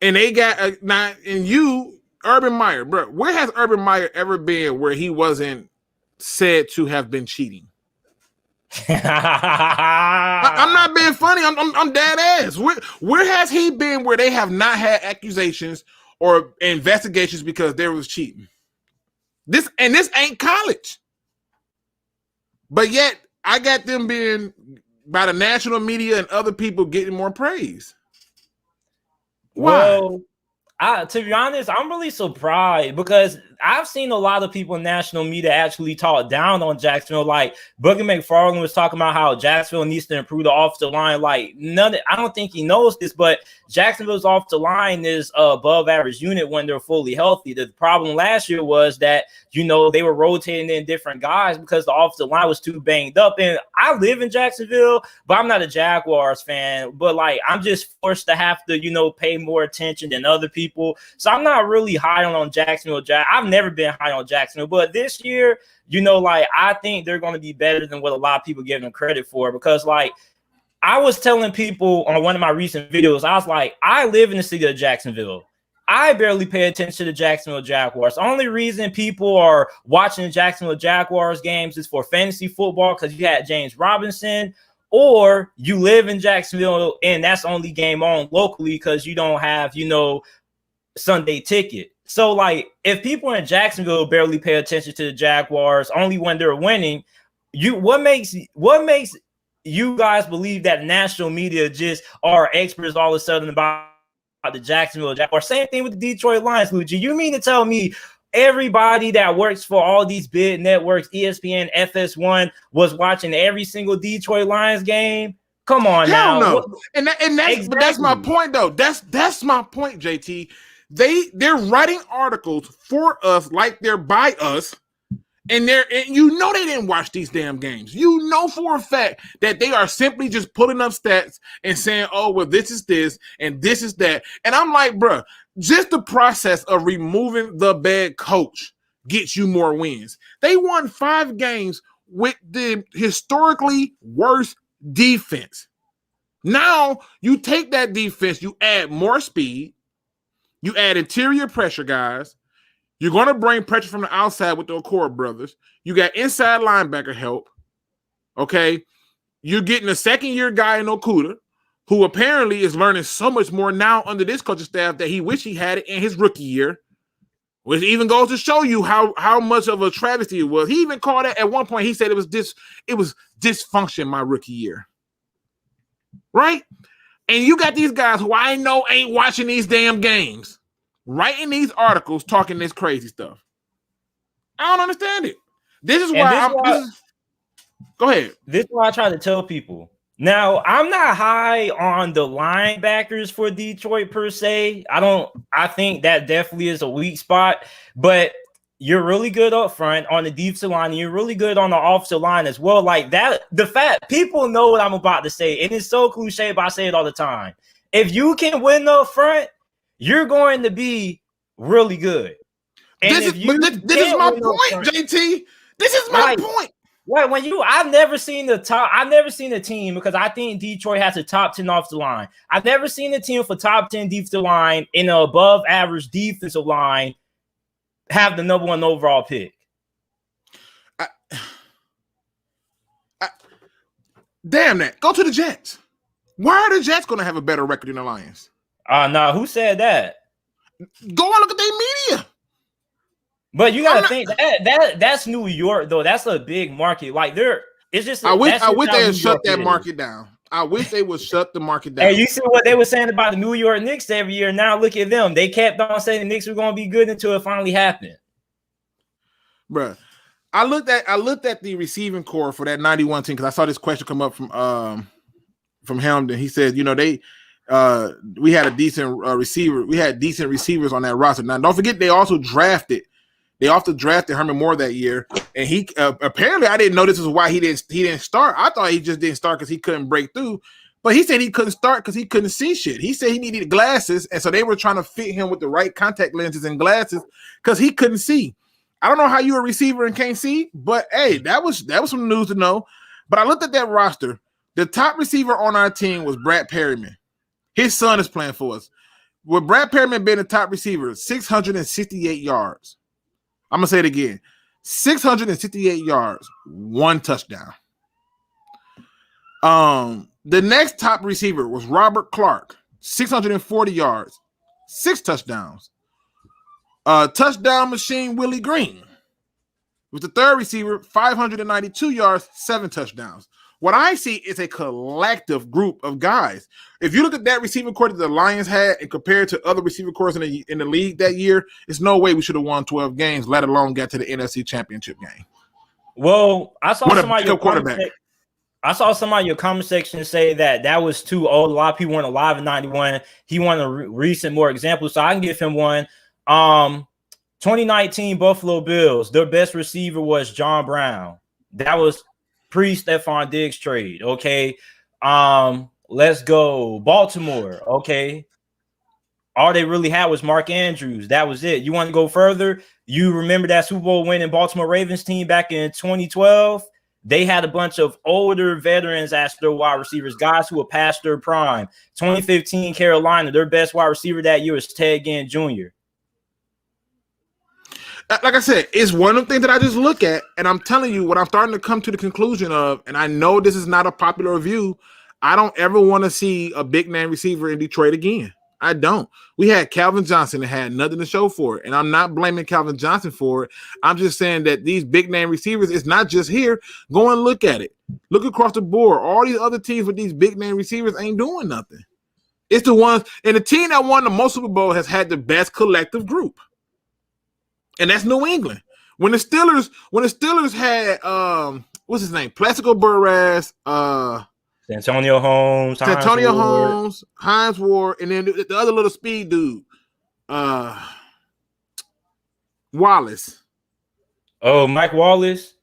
And they got a 9, and Urban Meyer, bro. Where has Urban Meyer ever been where he wasn't said to have been cheating? I'm not being funny. I'm dead ass. Where has he been where they have not had accusations or investigations because there was cheating? This ain't college, but yet I got them being by the national media and other people getting more praise. Why? Well, to be honest, I'm really surprised because I've seen a lot of people in national media actually talk down on Jacksonville. Like Boogie McFarland was talking about how Jacksonville needs to improve the offensive line. Like I don't think he knows this, but Jacksonville's offensive line is above average unit when they're fully healthy. The problem last year was that, they were rotating in different guys because the offensive line was too banged up. And I live in Jacksonville, but I'm not a Jaguars fan. But like, I'm just forced to have to, pay more attention than other people. So I'm not really high on Jacksonville. I've never been high on Jacksonville, but this year, I think they're going to be better than what a lot of people give them credit for because, like, I was telling people on one of my recent videos, I was like, I live in the city of Jacksonville. I barely pay attention to the Jacksonville Jaguars. The only reason people are watching the Jacksonville Jaguars games is for fantasy football because you had James Robinson, or you live in Jacksonville and that's the only game on locally because you don't have, Sunday ticket. So, like, if people in Jacksonville barely pay attention to the Jaguars only when they're winning, what makes you guys believe that national media just are experts all of a sudden about the Jacksonville Jaguars? Same thing with the Detroit Lions, Luigi. You mean to tell me everybody that works for all these big networks, ESPN, FS1, was watching every single Detroit Lions game? Come on. Hell now. No. And that's exactly. But that's my point, though. That's my point, JT. They're writing articles for us like they're by us, and they didn't watch these damn games. You know for a fact that they are simply just pulling up stats and saying, oh, well, this is this and this is that. And I'm like, bro, just the process of removing the bad coach gets you more wins. They won 5 games with the historically worst defense. Now you take that defense, you add more speed, you add interior pressure guys. You're going to bring pressure from the outside with the Okoro brothers. You got inside linebacker help. Okay. You're getting a second-year guy in Okuda, who apparently is learning so much more now under this coaching staff that he wished he had it in his rookie year, which even goes to show you how much of a travesty it was. He even called it at one point. He said it was dysfunction my rookie year. Right? And you got these guys who I know ain't watching these damn games, writing these articles, talking this crazy stuff. I don't understand it. This is why go ahead. This is what I try to tell people. Now, I'm not high on the linebackers for Detroit per se. I think that definitely is a weak spot, but you're really good up front on the defensive line, and you're really good on the offensive line as well. Like that, the fact people know what I'm about to say, and it's so cliche, but I say it all the time. If you can win up front, you're going to be really good. And this is my point, JT. This is my point. Well, I've never seen a team, because I think Detroit has a top 10 offensive line. I've never seen a team for top 10 defensive line in an above average defensive line have the number 1 overall pick. Damn that. Go to the Jets. Why are the Jets going to have a better record than the Lions? No, who said that? Go and look at their media. But you gotta think that's New York, though. That's a big market. Like it's just. I wish they had shut that market down. I wish they would shut the market down. Hey, you see what they were saying about the New York Knicks every year? Now look at them. They kept on saying the Knicks were going to be good until it finally happened. Bruh, I looked at the receiving core for that 91 team because I saw this question come up from Hamden. He said, we had a decent receiver. We had decent receivers on that roster. Now, don't forget they also drafted Herman Moore that year, and he apparently I didn't know this is why he didn't start. I thought he just didn't start because he couldn't break through, but he said he couldn't start because he couldn't see shit. He said he needed glasses, and so they were trying to fit him with the right contact lenses and glasses because he couldn't see. I don't know how you're a receiver and can't see, but hey, that was some news to know. But I looked at that roster. The top receiver on our team was Brad Perryman. His son is playing for us. With Brad Perryman being the top receiver, 668 yards. I'm going to say it again. 668 yards, 1 touchdown. The next top receiver was Robert Clark, 640 yards, 6 touchdowns. Touchdown machine Willie Green was the third receiver, 592 yards, 7 touchdowns. What I see is a collective group of guys. If you look at that receiving core that the Lions had and compare it to other receiving cores in the league that year, there's no way we should have won 12 games, let alone get to the NFC Championship game. Well, I saw somebody in your comment section say that was too old. A lot of people weren't alive in 91. He wanted recent more examples, so I can give him one. 2019 Buffalo Bills, their best receiver was John Brown. That was pre-Stephon Diggs trade. Okay. Let's go. Baltimore. Okay. All they really had was Mark Andrews. That was it. You want to go further? You remember that Super Bowl win in Baltimore Ravens team back in 2012? they had a bunch of older veterans as their wide receivers, guys who were past their prime. 2015 Carolina, their best wide receiver that year was Ted Ginn Jr. Like I said, it's one of the things that I just look at, and I'm telling you what I'm starting to come to the conclusion of, and I know this is not a popular view. I don't ever want to see a big name receiver in Detroit again. I don't. We had Calvin Johnson that had nothing to show for it, and I'm not blaming Calvin Johnson for it. I'm just saying that these big name receivers, it's not just here. Go and look at it. Look across the board. All these other teams with these big name receivers ain't doing nothing. It's the ones, and the team that won the most Super Bowl has had the best collective group. And that's New England. When the Steelers had what's his name? Plaxico Burress, Santonio Holmes, Hines Ward, and then the other little speed dude, Wallace. Oh, Mike Wallace.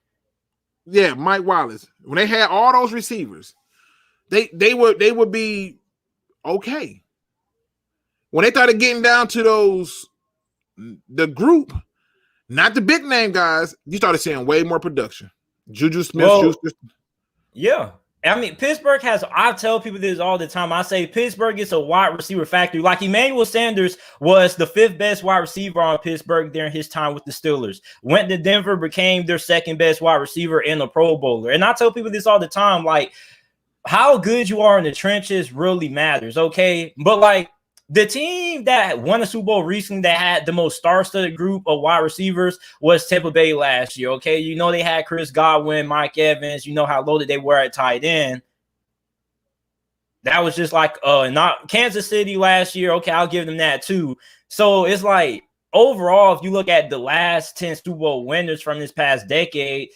Yeah, Mike Wallace. When they had all those receivers, they would be okay. When they started getting down to the group, not the big name guys, you started seeing way more production. Juju Smith-Schuster. Yeah. I mean, Pittsburgh I tell people this all the time. I say Pittsburgh is a wide receiver factory. Like Emmanuel Sanders was the 5th best wide receiver on Pittsburgh during his time with the Steelers. Went to Denver, became their 2nd best wide receiver and a Pro Bowler. And I tell people this all the time, like, how good you are in the trenches really matters, okay? But, like, the team that won a Super Bowl recently that had the most star-studded group of wide receivers was Tampa Bay last year, okay? You know they had Chris Godwin, Mike Evans. You know how loaded they were at tight end. That was just like not Kansas City last year. Okay, I'll give them that too. So it's like overall, if you look at the last 10 Super Bowl winners from this past decade,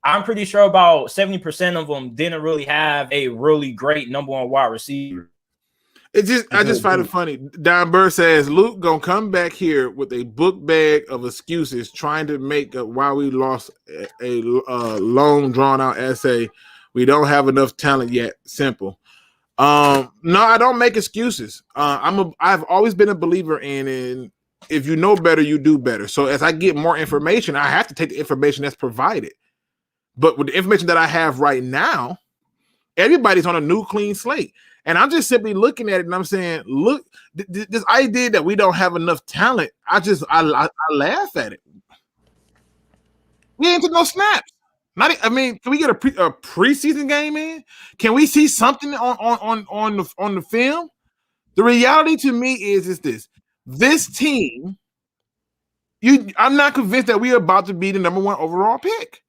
I'm pretty sure about 70% of them didn't really have a really great number 1 wide receiver. I just find it funny. Don Burr says Luke gonna come back here with a book bag of excuses, trying to make why we lost a long drawn out essay. We don't have enough talent yet. Simple. No, I don't make excuses. I've always been a believer in if you know better, you do better. So as I get more information, I have to take the information that's provided. But with the information that I have right now, everybody's on a new clean slate. And I'm just simply looking at it and I'm saying, look, this idea that we don't have enough talent, I laugh at it. We ain't took no snaps. Can we get a preseason game in? Can we see something on the film? The reality to me is this team, I'm not convinced that we are about to be the number 1 overall pick.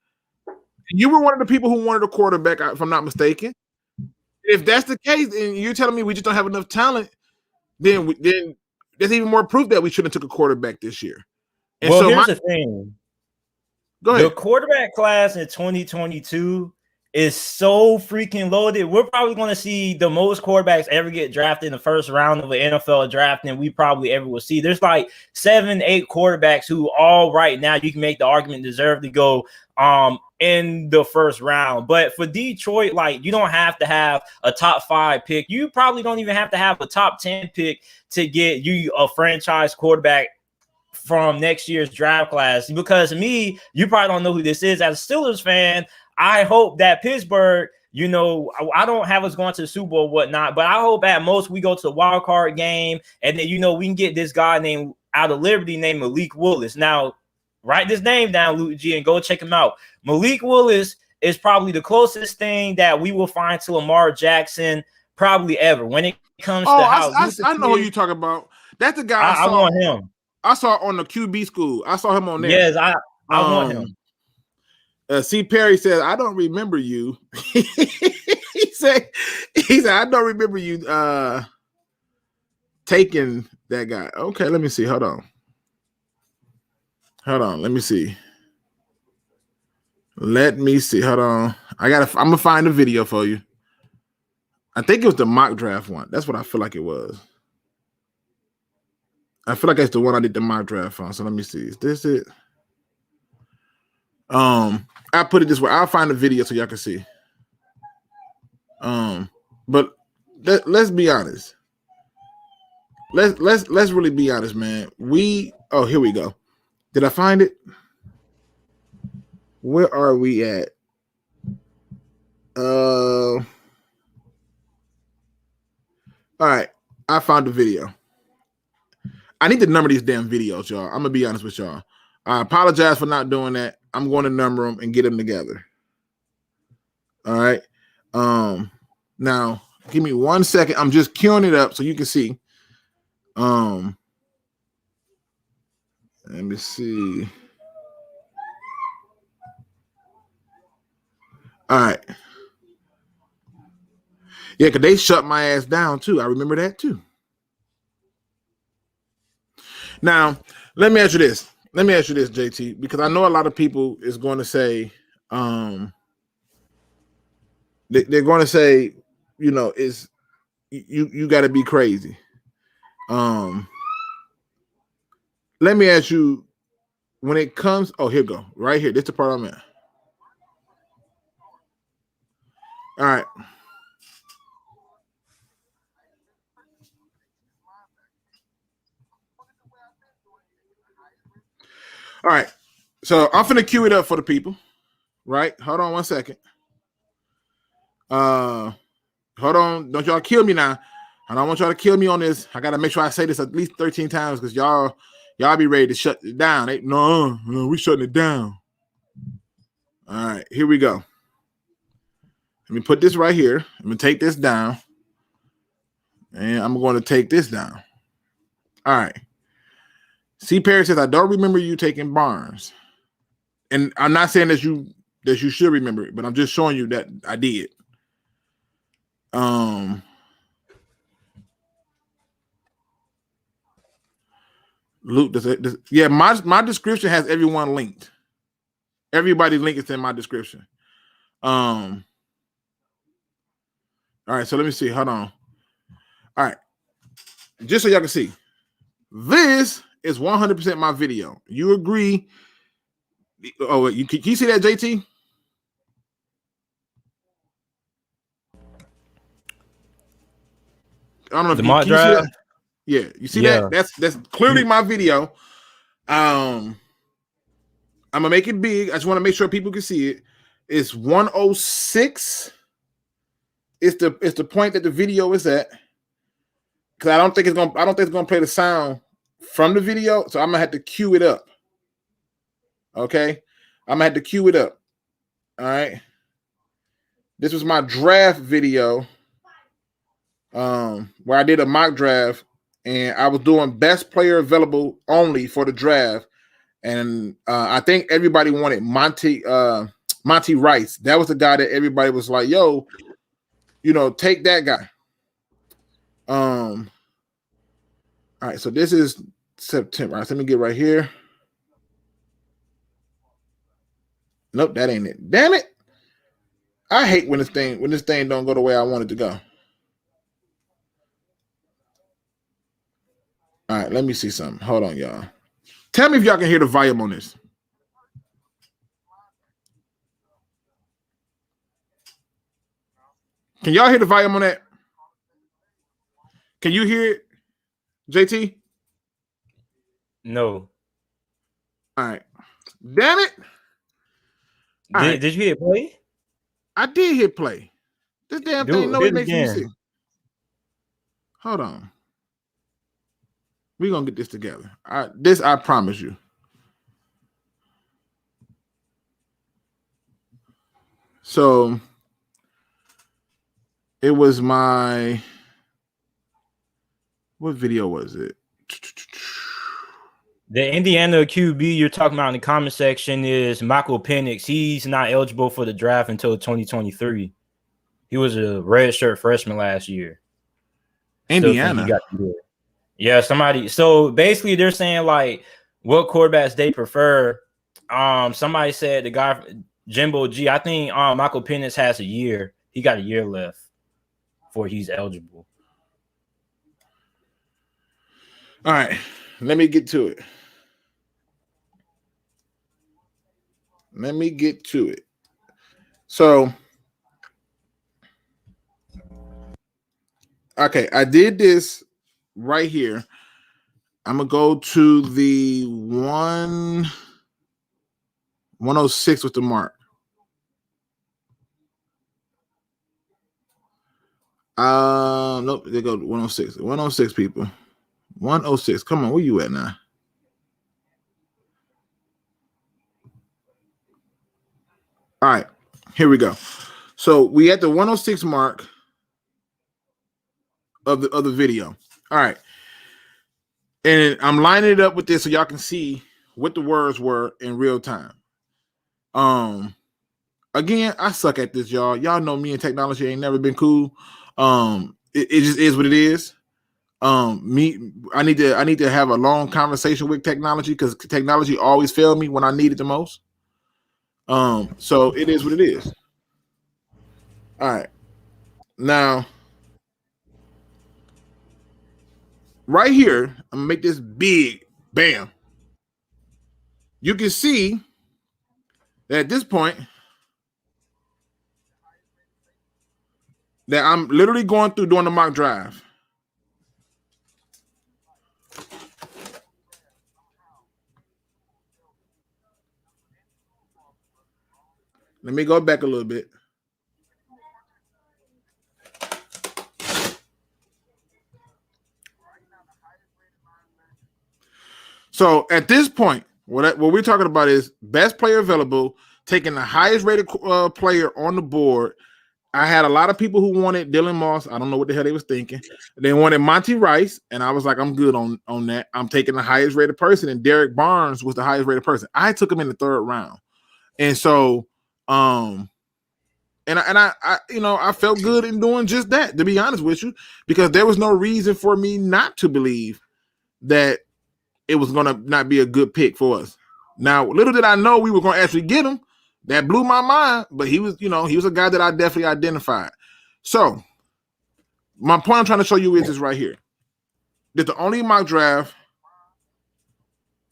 You were one of the people who wanted a quarterback, if I'm not mistaken. If that's the case, and you're telling me we just don't have enough talent, then there's even more proof that we shouldn't have took a quarterback this year. And well, here's the thing. Go ahead. The quarterback class in 2022 is so freaking loaded. We're probably going to see the most quarterbacks ever get drafted in the first round of an NFL draft than we probably ever will see. There's like 7-8 quarterbacks who all right now you can make the argument deserve to go in the first round. But for Detroit, like, you don't have to have a top 5 pick. You probably don't even have to have a top 10 pick to get you a franchise quarterback from next year's draft class. Because to me, you probably don't know who this is. As a Steelers fan, I hope that Pittsburgh, you know, I don't have us going to the Super Bowl or whatnot, but I hope at most we go to the wild card game and then, you know, we can get this guy named out of Liberty named Malik Willis. Now, write this name down, Luke G, and go check him out. Malik Willis is probably the closest thing that we will find to Lamar Jackson probably ever when it comes to how I know who you're talking about. That's the guy I want him. I saw on the QB school. I saw him on there. Yes, I want him. C. Perry says, I don't remember you. he said, I don't remember you taking that guy. Okay, let me see. Hold on. Let me see. Hold on. I'm gonna find the video for you. I think it was the mock draft one. That's what I feel like it was. I feel like that's the one I did the mock draft on. So let me see. Is this it? I put it this way. I'll find the video so y'all can see. But let's be honest. Let's really be honest, man. Here we go. Did I find it? Where are we at? All right. I found the video. I need to number these damn videos, y'all. I'm gonna be honest with y'all. I apologize for not doing that. I'm going to number them and get them together. All right. Now give me 1 second. I'm just queuing it up so you can see. Let me see. All right. Yeah, because they shut my ass down too. I remember that too. Now, let me ask you this, JT, because I know a lot of people is going to say, they're going to say, you know, is you got to be crazy. Let me ask you, when it comes, oh, here we go, right here. This is the part I'm at. All right. All right. So I'm finna cue it up for the people. Right? Hold on 1 second. Hold on. Don't y'all kill me now. I don't want y'all to kill me on this. I gotta make sure I say this at least 13 times because y'all be ready to shut it down. No, we shutting it down. All right, here we go. Let me put this right here. I'm gonna take this down. And I'm going to take this down. All right. C. Perry says, I don't remember you taking Barnes. And I'm not saying that you should remember it, but I'm just showing you that I did. Luke, yeah, my description has everyone linked. Everybody link is in my description. All right, so let me see. Hold on. All right. Just so y'all can see. This is 100% my video. You agree? Oh, can you see that, JT? I don't know if the mock drive. You see that? Yeah, you see that? That's clearly my video. I'm gonna make it big. I just want to make sure people can see it. It's 106. It's the point that the video is at. Because I don't think it's gonna play the sound from the video, so I'm gonna have to cue it up. Okay, I'm gonna have to cue it up. All right. This was my draft video, where I did a mock draft, and I was doing best player available only for the draft, and I think everybody wanted Monty Rice. That was the guy that everybody was like, "Yo, take that guy." All right, so this is September. All right, so let me get right here. Nope, that ain't it. Damn it! I hate when this thing don't go the way I want it to go. All right, let me see something. Hold on, y'all. Tell me if y'all can hear the volume on this. Can y'all hear the volume on that? Can you hear it, JT? No. All right. Damn it. Did you hit play? I did hit play. This damn thing no it makes me see. Hold on. We're gonna get this together. This I promise you. So it was my, what video was it? The Indiana QB you're talking about in the comment section is Michael Penix. He's not eligible for the draft until 2023. He was a redshirt freshman last year. Indiana. Yeah, somebody. So basically, they're saying like what quarterbacks they prefer. Somebody said the guy Jimbo G. I think Michael Penix has a year. He got a year left before he's eligible. All right, let me get to it. So, okay, I did this right here. I'm gonna go to the 106 with the mark. Nope, they go to 106. 106 people. 106. Come on, where you at now? All right, here we go. So we at the 106 mark of the video. All right. And I'm lining it up with this so y'all can see what the words were in real time. Again, I suck at this, y'all. Y'all know me and technology ain't never been cool. It just is what it is. I need to have a long conversation with technology because technology always failed me when I need it the most. So it is what it is. All right. Now, right here, I'm gonna make this big. Bam. You can see that at this point that I'm literally going through doing the mock drive. Let me go back a little bit. So at this point, what we're talking about is best player available, taking the highest rated player on the board. I had a lot of people who wanted Dylan Moss. I don't know what the hell they was thinking. They wanted Monty Rice, and I was like, I'm good on that. I'm taking the highest rated person, and Derek Barnes was the highest rated person. I took him in the third round, and so I I felt good in doing just that. To be honest with you, because there was no reason for me not to believe that it was going to not be a good pick for us. Now, little did I know we were going to actually get him. That blew my mind, but he was a guy that I definitely identified. So, my point I'm trying to show you is this right here. That the only mock draft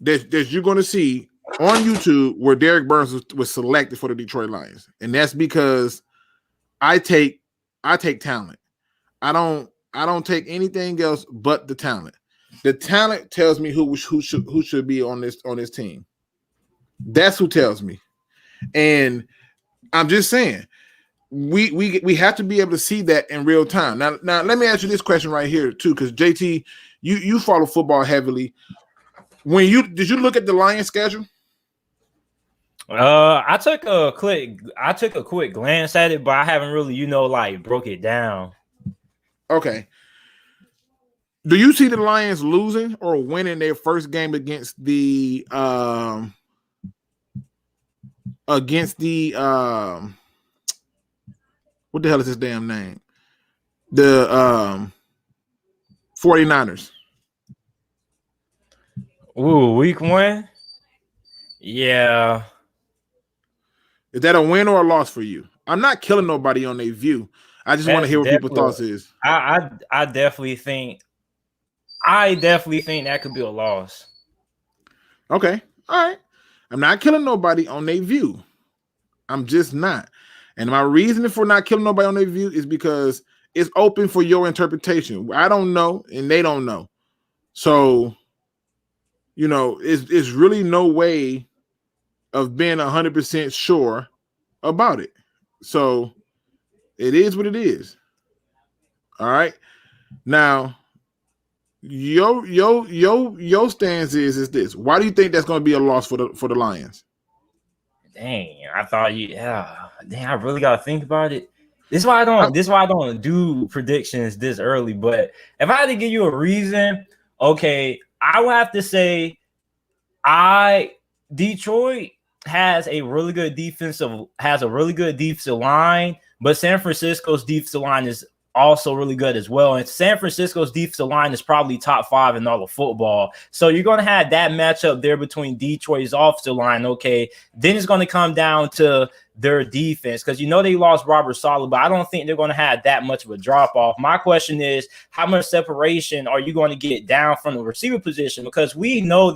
that you're going to see on YouTube where Derek Burns was selected for the Detroit Lions. And that's because I take talent. I don't take anything else but the talent. The talent tells me who should be on this team. That's who tells me. And I'm just saying, we have to be able to see that in real time. Now let me ask you this question right here too, because JT, you follow football heavily. Did you look at the Lions schedule? I took a quick glance at it, but I haven't really, broke it down. Okay. Do you see the Lions losing or winning their first game against the what the hell is his damn name? The 49ers. Ooh, week 1? Yeah. Is that a win or a loss for you? I'm not killing nobody on their view. I just want to hear what people's thoughts is. I definitely think that could be a loss. Okay. All right. I'm not killing nobody on their view. I'm just not. And my reasoning for not killing nobody on their view is because it's open for your interpretation. I don't know, and they don't know. So, it's really no way of being 100% sure about it. So, it is what it is. All right. Now, your stance is this. Why do you think that's going to be a loss for the Lions? Dang, I thought I really got to think about it. This is why I don't do predictions this early. But if I had to give you a reason, okay, I would have to say Detroit has a really good defensive line, but San Francisco's defensive line is also really good as well. And San Francisco's defensive line is probably top 5 in all of football. So you're going to have that matchup there between Detroit's offensive line. Okay. Then it's going to come down to their defense because they lost Robert Saleh, but I don't think they're going to have that much of a drop off. My question is, how much separation are you going to get down from the receiver position? Because we know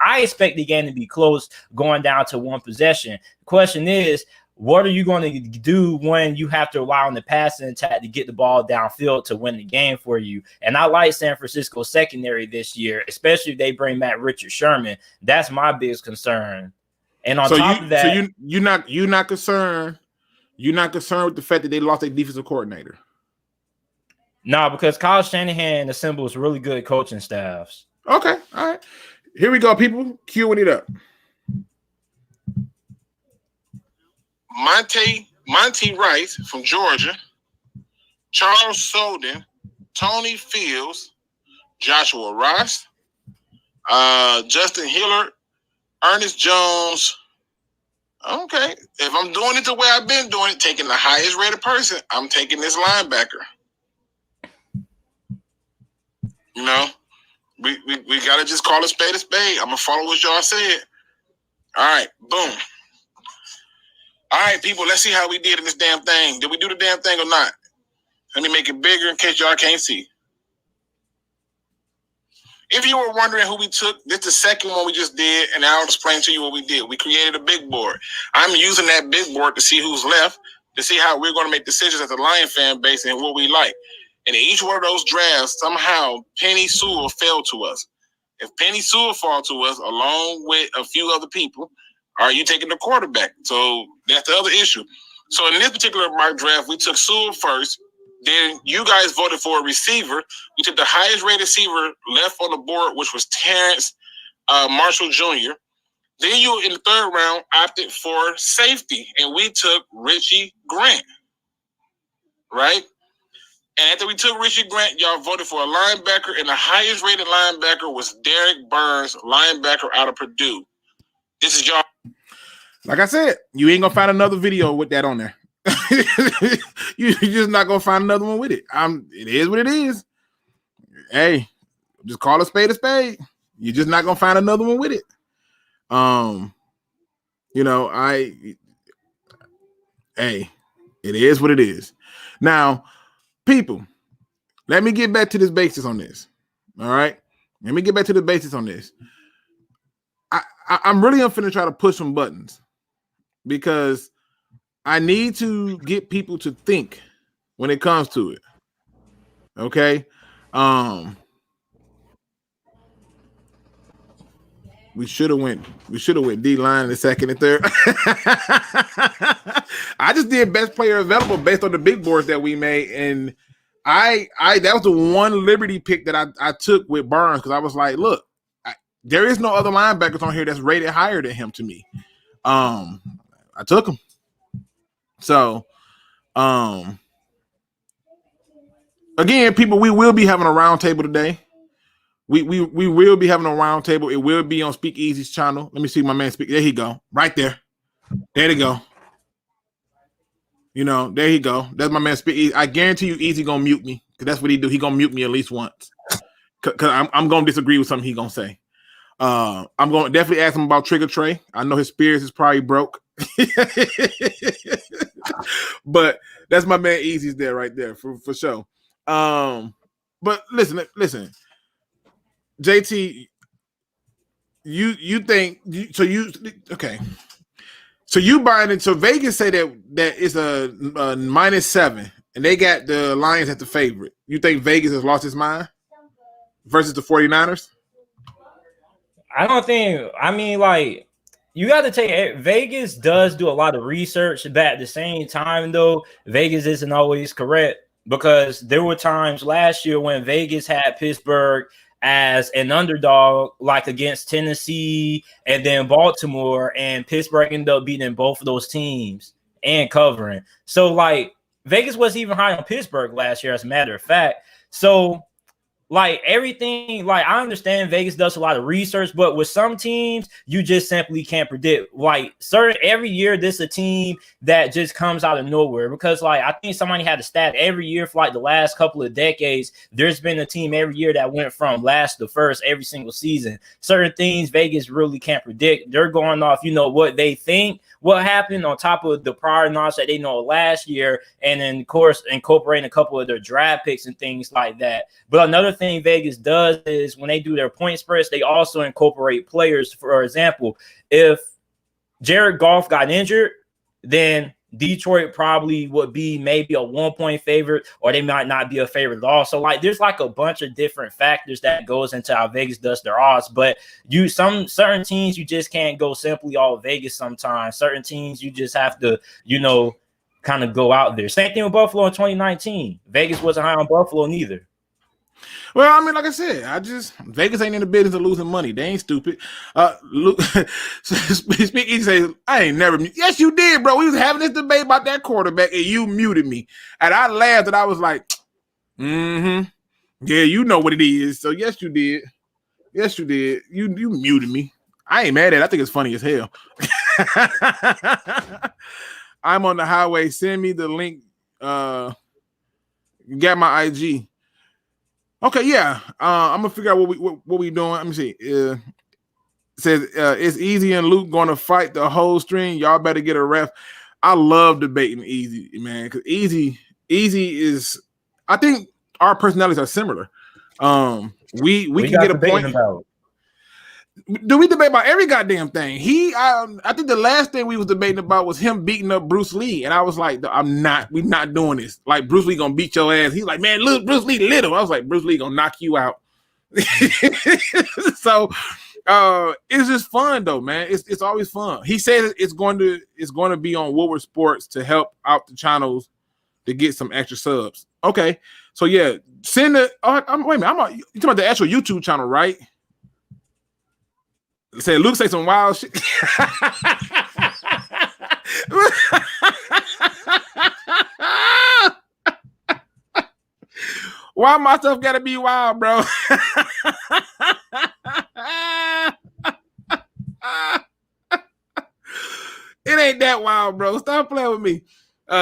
I expect the game to be close going down to one possession. The question is, what are you going to do when you have to rely on the passing attack to get the ball downfield to win the game for you? And I like San Francisco's secondary this year, especially if they bring back Richard Sherman. That's my biggest concern. And on top of that, so you're not concerned. You're not concerned with the fact that they lost their defensive coordinator. Nah, because Kyle Shanahan assembles really good coaching staffs. Okay, all right. Here we go, people. Queuing it up. Monty Rice from Georgia, Charles Soden, Tony Fields, Joshua Ross, Justin Hillard, Ernest Jones. Okay, if I'm doing it the way I've been doing it, taking the highest rated person, I'm taking this linebacker. You know, we gotta just call a spade a spade. I'm gonna follow what y'all said. All right, boom. All right, people, let's see how we did in this damn thing. Did we do the damn thing or not? Let me make it bigger in case y'all can't see. If you were wondering who we took, this is the second one we just did, and I'll explain to you what we did. We created a big board. I'm using that big board to see who's left, to see how we're going to make decisions as a Lion fan base and what we like. And in each one of those drafts, somehow Penny Sewell fell to us. If Penny Sewell fall to us, along with a few other people, are you taking the quarterback? So that's the other issue. So in this particular mock draft, we took Sewell first. Then you guys voted for a receiver. We took the highest rated receiver left on the board, which was Terrence Marshall Jr. Then you, in the third round, opted for safety, and we took Richie Grant, right? And after we took Richie Grant, y'all voted for a linebacker, and the highest rated linebacker was Derek Burns, linebacker out of Purdue. This is y'all. Like I said, you ain't gonna find another video with that on there. You're just not gonna find another one with it. It is what it is. Hey, just call a spade a spade. You're just not gonna find another one with it. Hey, it is what it is. Now, people, let me get back to this basis on this. All right, let me get back to the basis on this. I'm really finna try to push some buttons because I need to get people to think when it comes to it. Okay. We should have went D-line in the second and third. I just did best player available based on the big boards that we made. And I that was the one liberty pick that I took with Burns because I was like, look, there is no other linebackers on here that's rated higher than him to me. I took him. So, again, people, we will be having a round table today. We will be having a round table. It will be on SpeakEZ's channel. Let me see my man speak. There he go. Right there. There he go. You know, there he go. That's my man SpeakEZ. I guarantee you Easy gonna mute me because that's what he do. He gonna mute me at least once because I'm gonna disagree with something he gonna say. I'm gonna definitely ask him about Trigger Trey. I know his spirits is probably broke. But that's my man Easy's there right there for sure. But listen, JT, you think okay. So you buying it. So Vegas say that it's a -7 and they got the Lions at the favorite. You think Vegas has lost his mind versus the 49ers? I don't think, like, you got to take Vegas does do a lot of research, but at the same time, though, Vegas isn't always correct because there were times last year when Vegas had Pittsburgh as an underdog, like against Tennessee and then Baltimore, and Pittsburgh ended up beating both of those teams and covering. So, like, Vegas was even high on Pittsburgh last year, as a matter of fact. So, like, everything, like, I understand Vegas does a lot of research, but with some teams, you just simply can't predict. Like, every year, this is a team that just comes out of nowhere because, like, I think somebody had a stat every year for, like, the last couple of decades. There's been a team every year that went from last to first every single season. Certain things Vegas really can't predict. They're going off, what they think, what happened on top of the prior knowledge that they know last year, and then, of course, incorporating a couple of their draft picks and things like that. But another thing Vegas does is when they do their point spreads, they also incorporate players. For example, if Jared Goff got injured, then Detroit probably would be maybe a 1-point favorite, or they might not be a favorite at all. So, like, there's like a bunch of different factors that goes into how Vegas does their odds. But certain teams you just can't go simply all Vegas sometimes. Certain teams you just have to, kind of go out there. Same thing with Buffalo in 2019. Vegas wasn't high on Buffalo neither. Well, I mean, like I said, Vegas ain't in the business of losing money. They ain't stupid. SpeakEZ says, I ain't never. Yes, you did, bro. We was having this debate about that quarterback, and you muted me, and I laughed, and I was like, yeah, you know what it is. So yes, you did. Yes, you did. You muted me. I ain't mad at it. I think it's funny as hell. I'm on the highway. Send me the link. Got my IG. Okay, yeah. I'm gonna figure out what we doing. Let me see. It says it's Easy and Luke going to fight the whole string. Y'all better get a ref. I love debating Easy, man, because Easy is. I think our personalities are similar. We can get a point. About. Do we debate about every goddamn thing? I think the last thing we was debating about was him beating up Bruce Lee, and I was like, we're not doing this. Like, Bruce Lee gonna beat your ass. He's like, man, look, Bruce Lee little. I was like, Bruce Lee gonna knock you out. So it's just fun though, man. It's always fun. He says it's going to be on Woodward Sports to help out the channels to get some extra subs. Okay, so yeah, send the. Wait a minute, you talking about the actual YouTube channel, right? Say Luke say some wild shit. Why my stuff gotta be wild, bro? It ain't that wild, bro. Stop playing with me.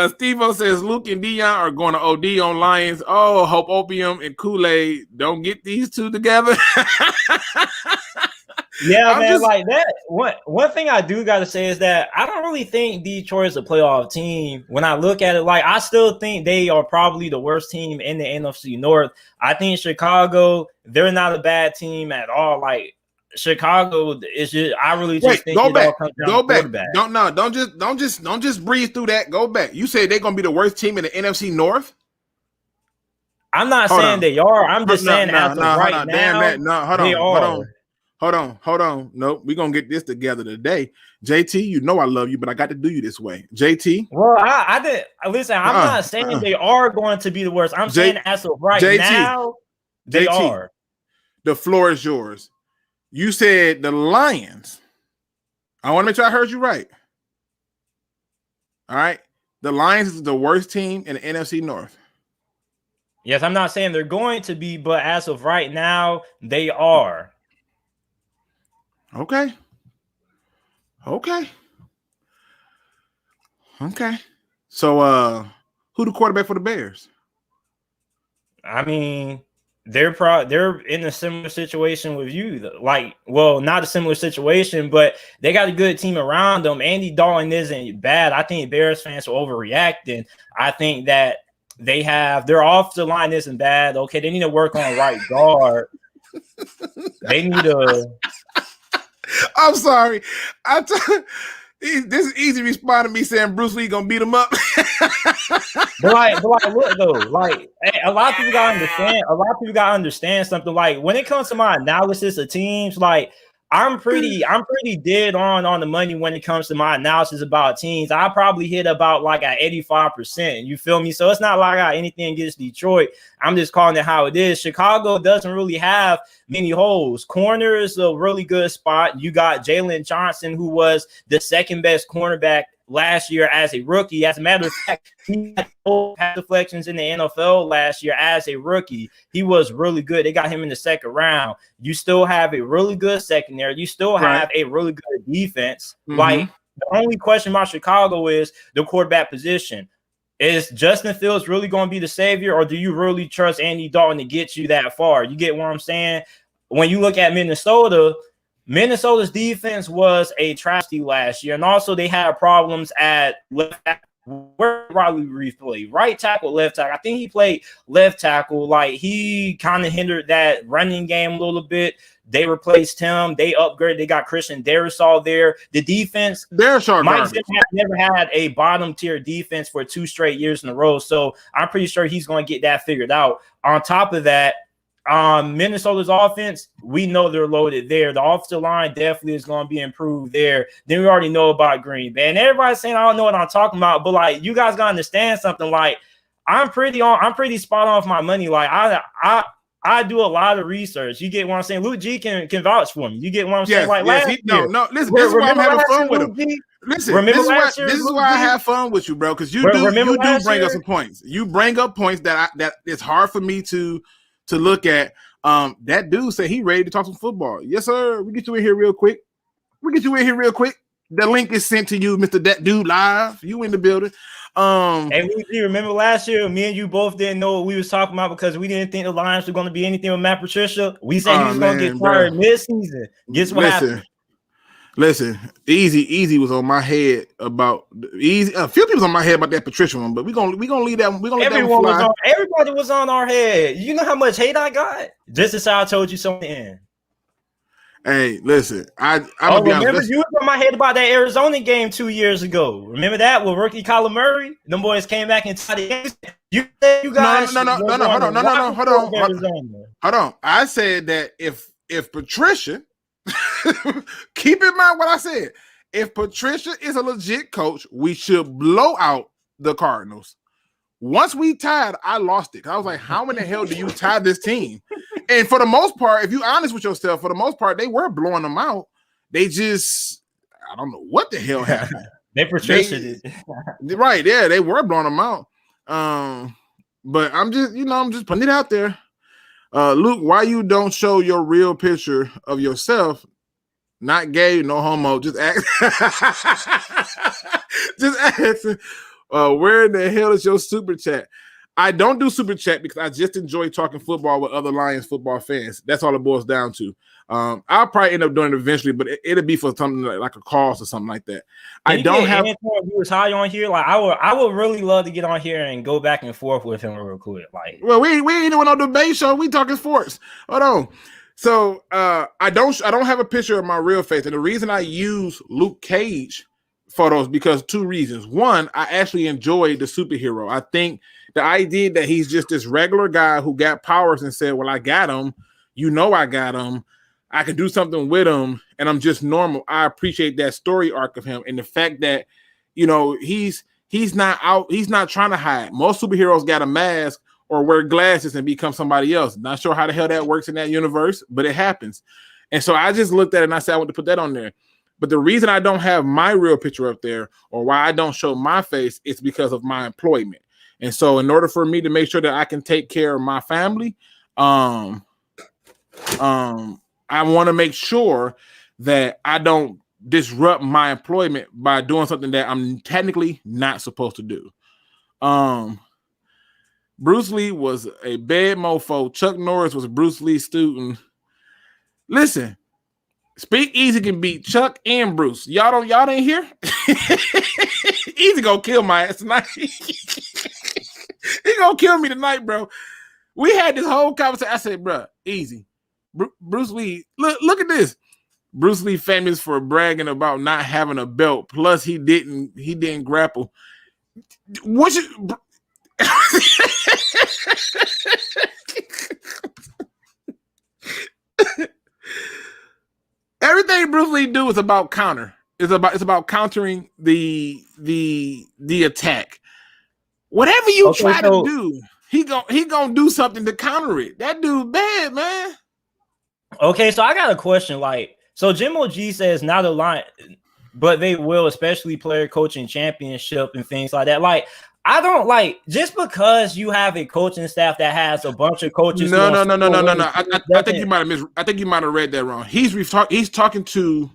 Steve-O says Luke and Dion are going to OD on Lions. Oh, hope Opium and Kool-Aid don't get these two together. Yeah, man, like that. One thing I do got to say is that I don't really think Detroit is a playoff team. When I look at it, like, I still think they are probably the worst team in the NFC North. I think Chicago, they're not a bad team at all. Like, Chicago is just. I really just think go back. Don't just breeze through that. Go back. You said they're gonna be the worst team in the NFC North. I'm not saying they are. I'm just saying as of right now. Hold on. Nope, we're gonna get this together today. JT, you know I love you, but I got to do you this way. JT. Well, I did listen, I'm not saying they are going to be the worst. I'm saying as of right now, they are. The floor is yours. You said the Lions. I want to make sure I heard you right. All right. The Lions is the worst team in the NFC North. Yes, I'm not saying they're going to be, but as of right now, they are. Okay. So, who the quarterback for the Bears? I mean, they're in a similar situation with you. Like, well, not a similar situation, but they got a good team around them. Andy Dalton isn't bad. I think Bears fans are overreacting. I think that their offensive line isn't bad. Okay, they need to work on right guard. They need to. I'm sorry. This is easy respond to me saying Bruce Lee gonna beat him up. but look though, like, a lot of people gotta understand. A lot of people gotta understand something. Like, when it comes to my analysis of teams, like, I'm pretty dead on the money when it comes to my analysis about teams. I probably hit about like at 85%. You feel me? So it's not like I got anything against Detroit. I'm just calling it how it is. Chicago doesn't really have many holes. Corner is a really good spot. You got Jalen Johnson, who was the second best cornerback last year as a rookie. As a matter of fact, he had pass deflections in the NFL last year as a rookie. He was really good. They got him in the second round. You still have a really good secondary. You still have a really good defense. Mm-hmm. Like, the only question about Chicago is the quarterback position. Is Justin Fields really going to be the savior, or do you really trust Andy Dalton to get you that far? You get what I'm saying? When you look at Minnesota's defense was a tragedy last year, and also they had problems at left tackle. Where Riley Reef played? Right tackle, left tackle. I think he played left tackle. Like, he kind of hindered that running game a little bit. They replaced him. They upgraded. They got Christian Darrisaw there. The defense, Mike Zimmer never had a bottom tier defense for 2 straight years in a row. So I'm pretty sure he's going to get that figured out. On top of that, Minnesota's offense, we know they're loaded there. The offensive line definitely is going to be improved there. Then we already know about Green Bay. And everybody's saying I don't know what I'm talking about, but like you guys gotta understand something. Like I'm pretty spot on with my money. Like I do a lot of research. You get what I'm saying? Luke G can vouch for me. You get what I'm saying? Like last year. No, listen, this is why I'm having fun with him. Listen, this is why I have fun with you, bro, because you do bring up some points. You bring up points that it's hard for me to look at. That dude said he ready to talk some football. Yes, sir. We get you in here real quick. The link is sent to you, Mr. That Dude Live. You in the building. Hey, Luigi, remember last year, me and you both didn't know what we was talking about because we didn't think the Lions were going to be anything with Matt Patricia. We said he was going to get fired mid-season. Guess what happened? Listen, Easy was on my head about Easy. A few people was on my head about that Patricia one, but we gonna leave that. We gonna let that one fly. Everybody was on our head. You know how much hate I got? Just as I told you something. Hey, listen, I'm gonna be honest. Remember you was on my head about that Arizona game 2 years ago. Remember that with rookie Kyler Murray? Them boys came back and tied the game. You guys, no. Hold on. I said that if Patricia. Keep in mind what I said. If Patricia is a legit coach, we should blow out the Cardinals. Once we tied, I lost it. I was like, how in the hell do you tie this team? And for the most part, if you're honest with yourself, for the most part, they were blowing them out. They just, I don't know what the hell happened. They Patricia did. Right, yeah, they were blowing them out. But I'm just putting it out there. Luke, why you don't show your real picture of yourself? Not gay, no homo. Just ask. Where in the hell is your super chat? I don't do super chat because I just enjoy talking football with other Lions football fans. That's all it boils down to. I'll probably end up doing it eventually, but it'll be for something like a cause or something like that. I don't have viewers high on here. Like I would really love to get on here and go back and forth with him real quick. Like, well, we ain't doing no debate show. We talking sports. Hold on. So I don't have a picture of my real face, and the reason I use Luke Cage photos because two reasons. One, I actually enjoy the superhero. I think the idea that he's just this regular guy who got powers and said, "Well, I got him. I got him. I can do something with him, and I'm just normal." I appreciate that story arc of him and the fact that, he's not out. He's not trying to hide. Most superheroes got a mask or wear glasses and become somebody else. Not sure how the hell that works in that universe, but it happens. And so I just looked at it and I said, I want to put that on there. But the reason I don't have my real picture up there or why I don't show my face is because of my employment. And so in order for me to make sure that I can take care of my family, I want to make sure that I don't disrupt my employment by doing something that I'm technically not supposed to do. Bruce Lee was a bad mofo. Chuck Norris was Bruce Lee's student. Listen, SpeakEZ can beat Chuck and Bruce. Y'all ain't here? Easy gonna kill my ass tonight. He gonna kill me tonight, bro. We had this whole conversation. I said, bro, easy. Bruce Lee, look at this. Bruce Lee famous for bragging about not having a belt. Plus, he didn't grapple. What you? Everything Bruce Lee do is about counter. It's about countering the attack. Whatever you try to do, he gonna do something to counter it. That dude bad, man. Okay, so I got a question. Like, so Jim OG says not a line, but they will, especially player coaching championship and things like that. Like, I don't like just because you have a coaching staff that has a bunch of coaches. No. I think you might have read that wrong. He's talking to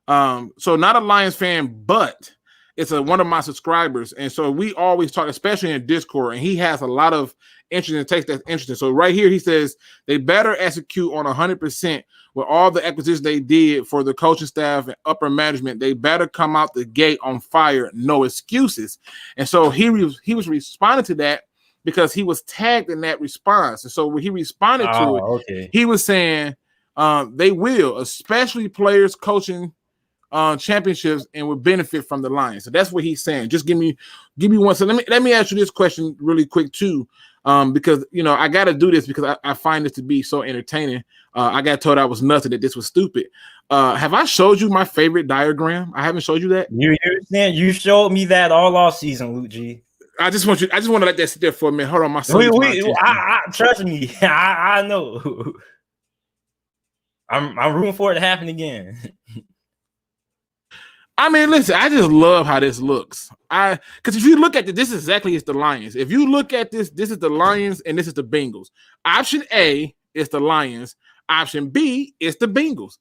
so not a Lions fan, but it's one of my subscribers, and so we always talk, especially in Discord, and he has a lot of interesting takes that's interesting. So right here, he says they better execute on 100% with all the acquisitions they did for the coaching staff and upper management. They better come out the gate on fire, no excuses. And so he was responding to that because he was tagged in that response. And so when he responded to it, he was saying they will, especially players coaching championships and would benefit from the Lions. So that's what he's saying. Just give me one. So let me ask you this question really quick too. because I got to do this because I find this to be so entertaining. I got told I was nuts and that this was stupid. Have I showed you my favorite diagram? I haven't showed you that. You showed me that all off season, Luke G. I just want to let that sit there for a minute. Hold on, my son. Trust me, I know. I'm rooting for it to happen again. I mean, listen, I just love how this looks. Because if you look at this exactly is the Lions. If you look at this is the Lions and this is the Bengals. Option A is the Lions. Option B is the Bengals.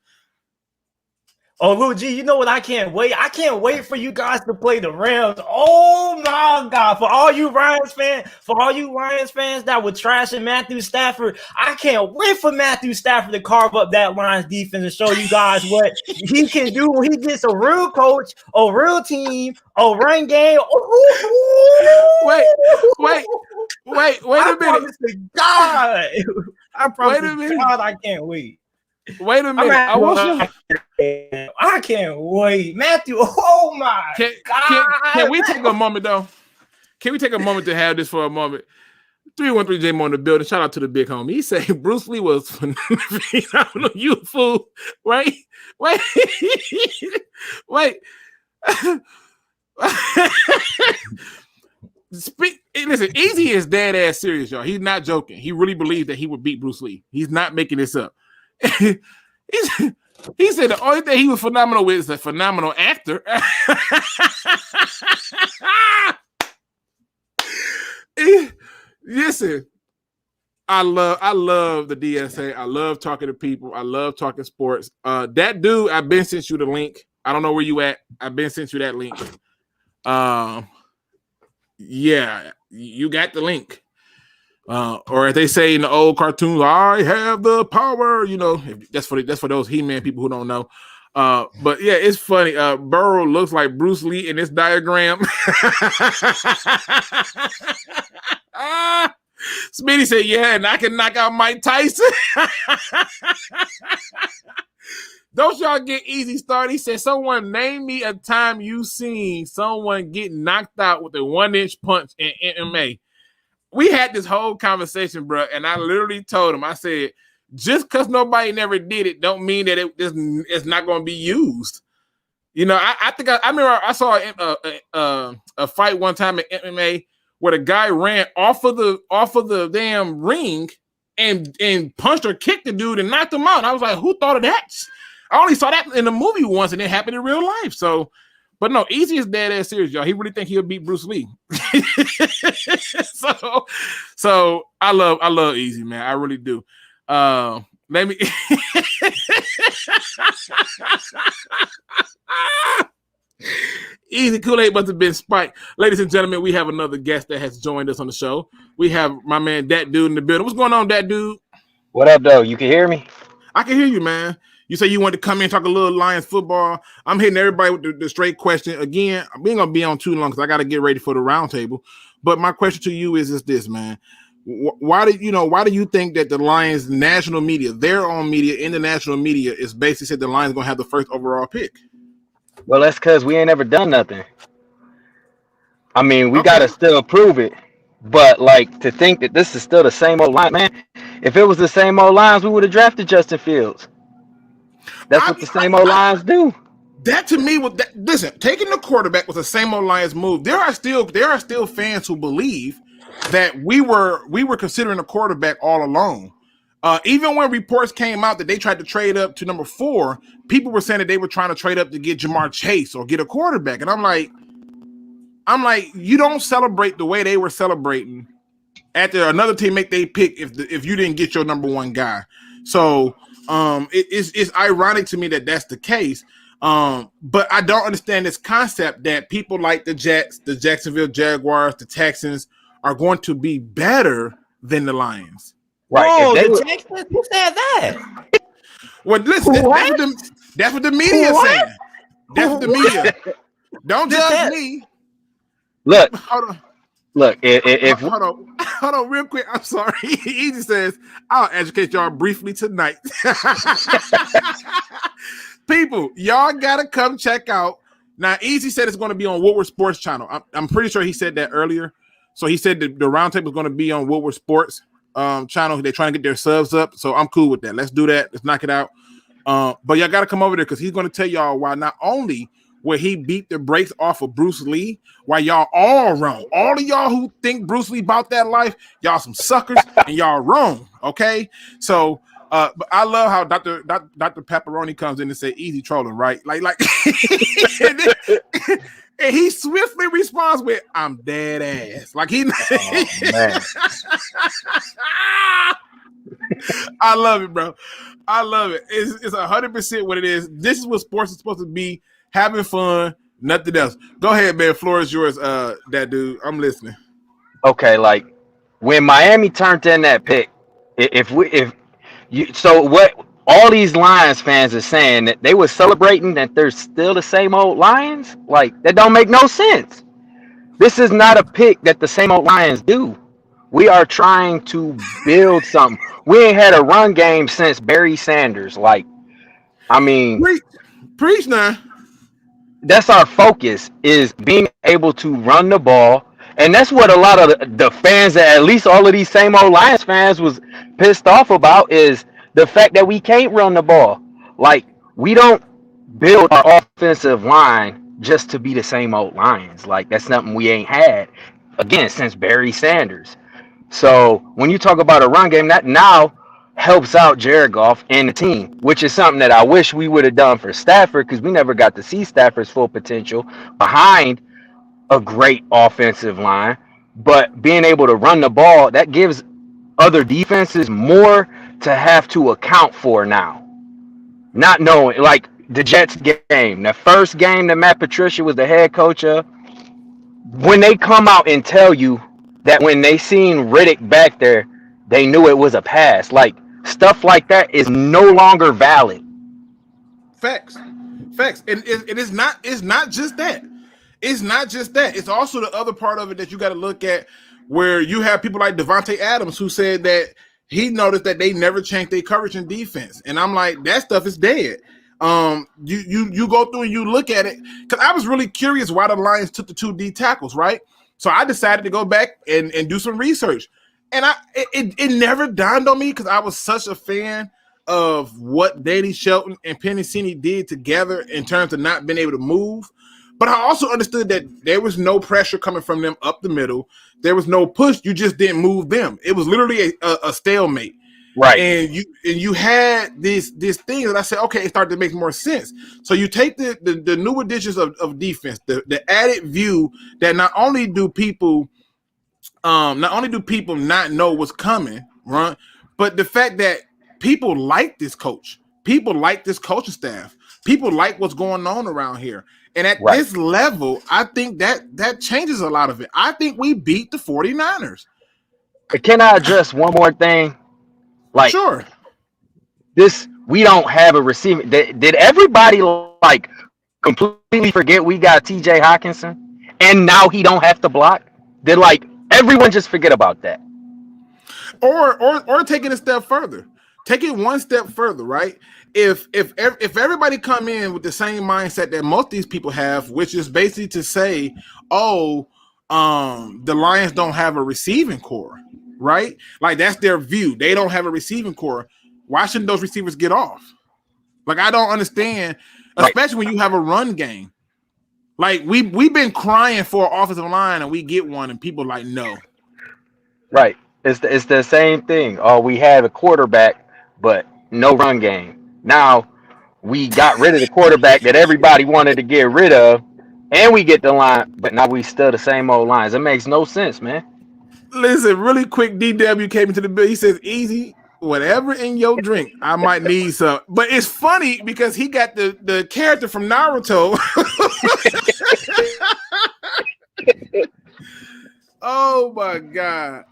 Oh, Luke G, you know what? I can't wait. I can't wait for you guys to play the Rams. Oh my God! For all you Lions fans that were trashing Matthew Stafford, I can't wait for Matthew Stafford to carve up that Lions defense and show you guys what he can do when he gets a real coach, a real team, a run game. Wait a minute. I promise to God, I can't wait. Wait a minute. I can't wait. Matthew, oh my God. Can we take a moment, though? Can we take a moment to have this for a moment? 313 J Mo in the building. Shout out to the big homie. He said Bruce Lee was phenomenal. You fool. Wait. Listen, Easy is dead ass serious, y'all. He's not joking. He really believes that he would beat Bruce Lee. He's not making this up. He said the only thing he was phenomenal with is a phenomenal actor. Listen, I love the DSA. I love talking to people. I love talking sports. That dude, I've been sent you the link. I don't know where you at. I've been sent you that link. Yeah, you got the link. Or as they say in the old cartoons, I have the power. That's for those He-Man people who don't know. But yeah, it's funny. Burrow looks like Bruce Lee in this diagram. Smitty said, "Yeah, and I can knock out Mike Tyson." Don't y'all get easy started. He said, "Someone name me a time you seen someone get knocked out with a 1-inch punch in MMA." We had this whole conversation, bro, and I literally told him, I said, just because nobody never did it don't mean that it's not going to be used. I think I remember I saw a fight one time in MMA where the guy ran off of the damn ring and punched or kicked the dude and knocked him out. I was like, who thought of that? I only saw that in the movie once, and it happened in real life. So, but no, Easy is dead ass serious, y'all. He really think he'll beat Bruce Lee. So I love Easy, man. I really do. Let me Easy Kool-Aid must have been spiked. Ladies and gentlemen, we have another guest that has joined us on the show. We have my man Dat Dude in the building. What's going on, Dat Dude? What up, though? You can hear me? I can hear you, man. You say you wanted to come in and talk a little Lions football. I'm hitting everybody with the straight question. Again, we ain't going to be on too long because I got to get ready for the roundtable. But my question to you is this, man. Why do you think that the Lions national media, their own media, international media, is basically said the Lions going to have the first overall pick? Well, that's because we ain't ever done nothing. I mean, we got to still prove it. But, to think that this is still the same old line, man, if it was the same old Lions, we would have drafted Justin Fields. That's what the same old Lions do. That to me was listen, taking the quarterback was the same old Lions move. There are still fans who believe that we were considering a quarterback all along. Even when reports came out that they tried to trade up to number 4, people were saying that they were trying to trade up to get Jamar Chase or get a quarterback. And I'm like, you don't celebrate the way they were celebrating after another team make they pick if you didn't get your number 1 guy. So it's ironic to me that that's the case. But I don't understand this concept that people like the Jets, the Jacksonville Jaguars, the Texans are going to be better than the Lions. Right. Oh, the Texans? Who said that? Well, listen, that's what the media is saying. That's what the media. Don't judge me. Look. Hold on. Look, hold on, real quick. I'm sorry. Easy says, I'll educate y'all briefly tonight. People, y'all gotta come check out. Now, Easy said it's going to be on Woodward Sports Channel. I'm pretty sure he said that earlier. So he said the roundtable is going to be on Woodward Sports channel. They're trying to get their subs up. So I'm cool with that. Let's do that. Let's knock it out. But y'all got to come over there because he's going to tell y'all why not only where he beat the brakes off of Bruce Lee, why y'all all wrong. All of y'all who think Bruce Lee about that life, y'all some suckers and y'all wrong. Okay. So, but I love how Dr. Pepperoni comes in and say easy trolling, right? Like, and he swiftly responds with, I'm dead ass. Like he, man. I love it, bro. I love it. It's 100% what it is. This is what sports is supposed to be. Having fun, nothing else. Go ahead, man. Floor is yours, that dude. I'm listening. Okay, like when Miami turned in that pick, so what all these Lions fans are saying that they were celebrating that they're still the same old Lions, like that don't make no sense. This is not a pick that the same old Lions do. We are trying to build something. We ain't had a run game since Barry Sanders. Like, I mean, preach now. That's our focus, is being able to run the ball. And that's what a lot of the fans, at least all of these same old Lions fans, was pissed off about, is the fact that we can't run the ball. Like, we don't build our offensive line just to be the same old Lions. Like, that's something we ain't had, again, since Barry Sanders. So when you talk about a run game, that now helps out Jared Goff and the team, which is something that I wish we would have done for Stafford, because we never got to see Stafford's full potential behind a great offensive line. But being able to run the ball, that gives other defenses more to have to account for now. Not knowing, like the Jets game, the first game that Matt Patricia was the head coach of, when they come out and tell you that when they seen Riddick back there, they knew it was a pass. Like, stuff like that is no longer valid. Facts. And it's not just that. It's not just that. It's also the other part of it that you got to look at, where you have people like Devontae Adams who said that he noticed that they never changed their coverage and defense. And I'm like, that stuff is dead. You go through and you look at it, because I was really curious why the Lions took the 2 D tackles, right? So I decided to go back and do some research. And it never dawned on me, because I was such a fan of what Danny Shelton and Pennicini did together in terms of not being able to move. But I also understood that there was no pressure coming from them up the middle. There was no push. You just didn't move them. It was literally a stalemate. Right. And you had this thing that I said, okay, it started to make more sense. So you take the new additions of defense, the added view that not only do people not know what's coming, right? But the fact that people like this coach, people like this coaching staff, people like what's going on around here. And at this level, I think that changes a lot of it. I think we beat the 49ers. Can I address one more thing? Like, sure. We don't have a receiver. Did everybody like completely forget we got TJ Hawkinson and now he don't have to block? Did like everyone just forget about that? Or take it a step further. Take it one step further, right? If everybody come in with the same mindset that most of these people have, which is basically to say, the Lions don't have a receiving core, right? Like, that's their view. They don't have a receiving core. Why shouldn't those receivers get off? Like, I don't understand, especially when you have a run game. Like, we've been crying for an offensive line, and we get one, and people like, no. Right. It's the same thing. Oh, we had a quarterback, but no run game. Now we got rid of the quarterback that everybody wanted to get rid of, and we get the line, but now we still the same old lines. It makes no sense, man. Listen, really quick, DW came into the bill. He says, easy, whatever in your drink, I might need some. But it's funny because he got the character from Naruto. Oh, my God.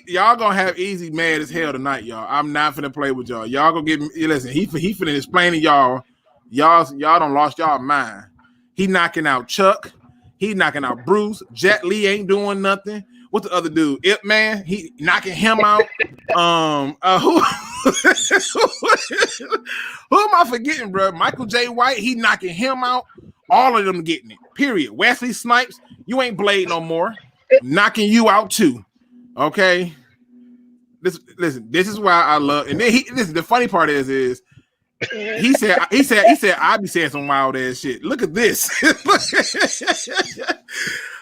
Y'all gonna have Easy mad as hell tonight, y'all. I'm not finna play with y'all. Y'all gonna get me. Listen, he finna explain to y'all done lost y'all mind. He knocking out Chuck. He knocking out Bruce. Jet Li ain't doing nothing. What's the other dude? Ip Man. He knocking him out. Who am I forgetting, bro? Michael J. White. He knocking him out. All of them getting it. Period. Wesley Snipes. You ain't Blade no more. knocking you out too. Okay. Listen, this is why I love, and then listen, the funny part is he said I be saying some wild ass shit. Look at this.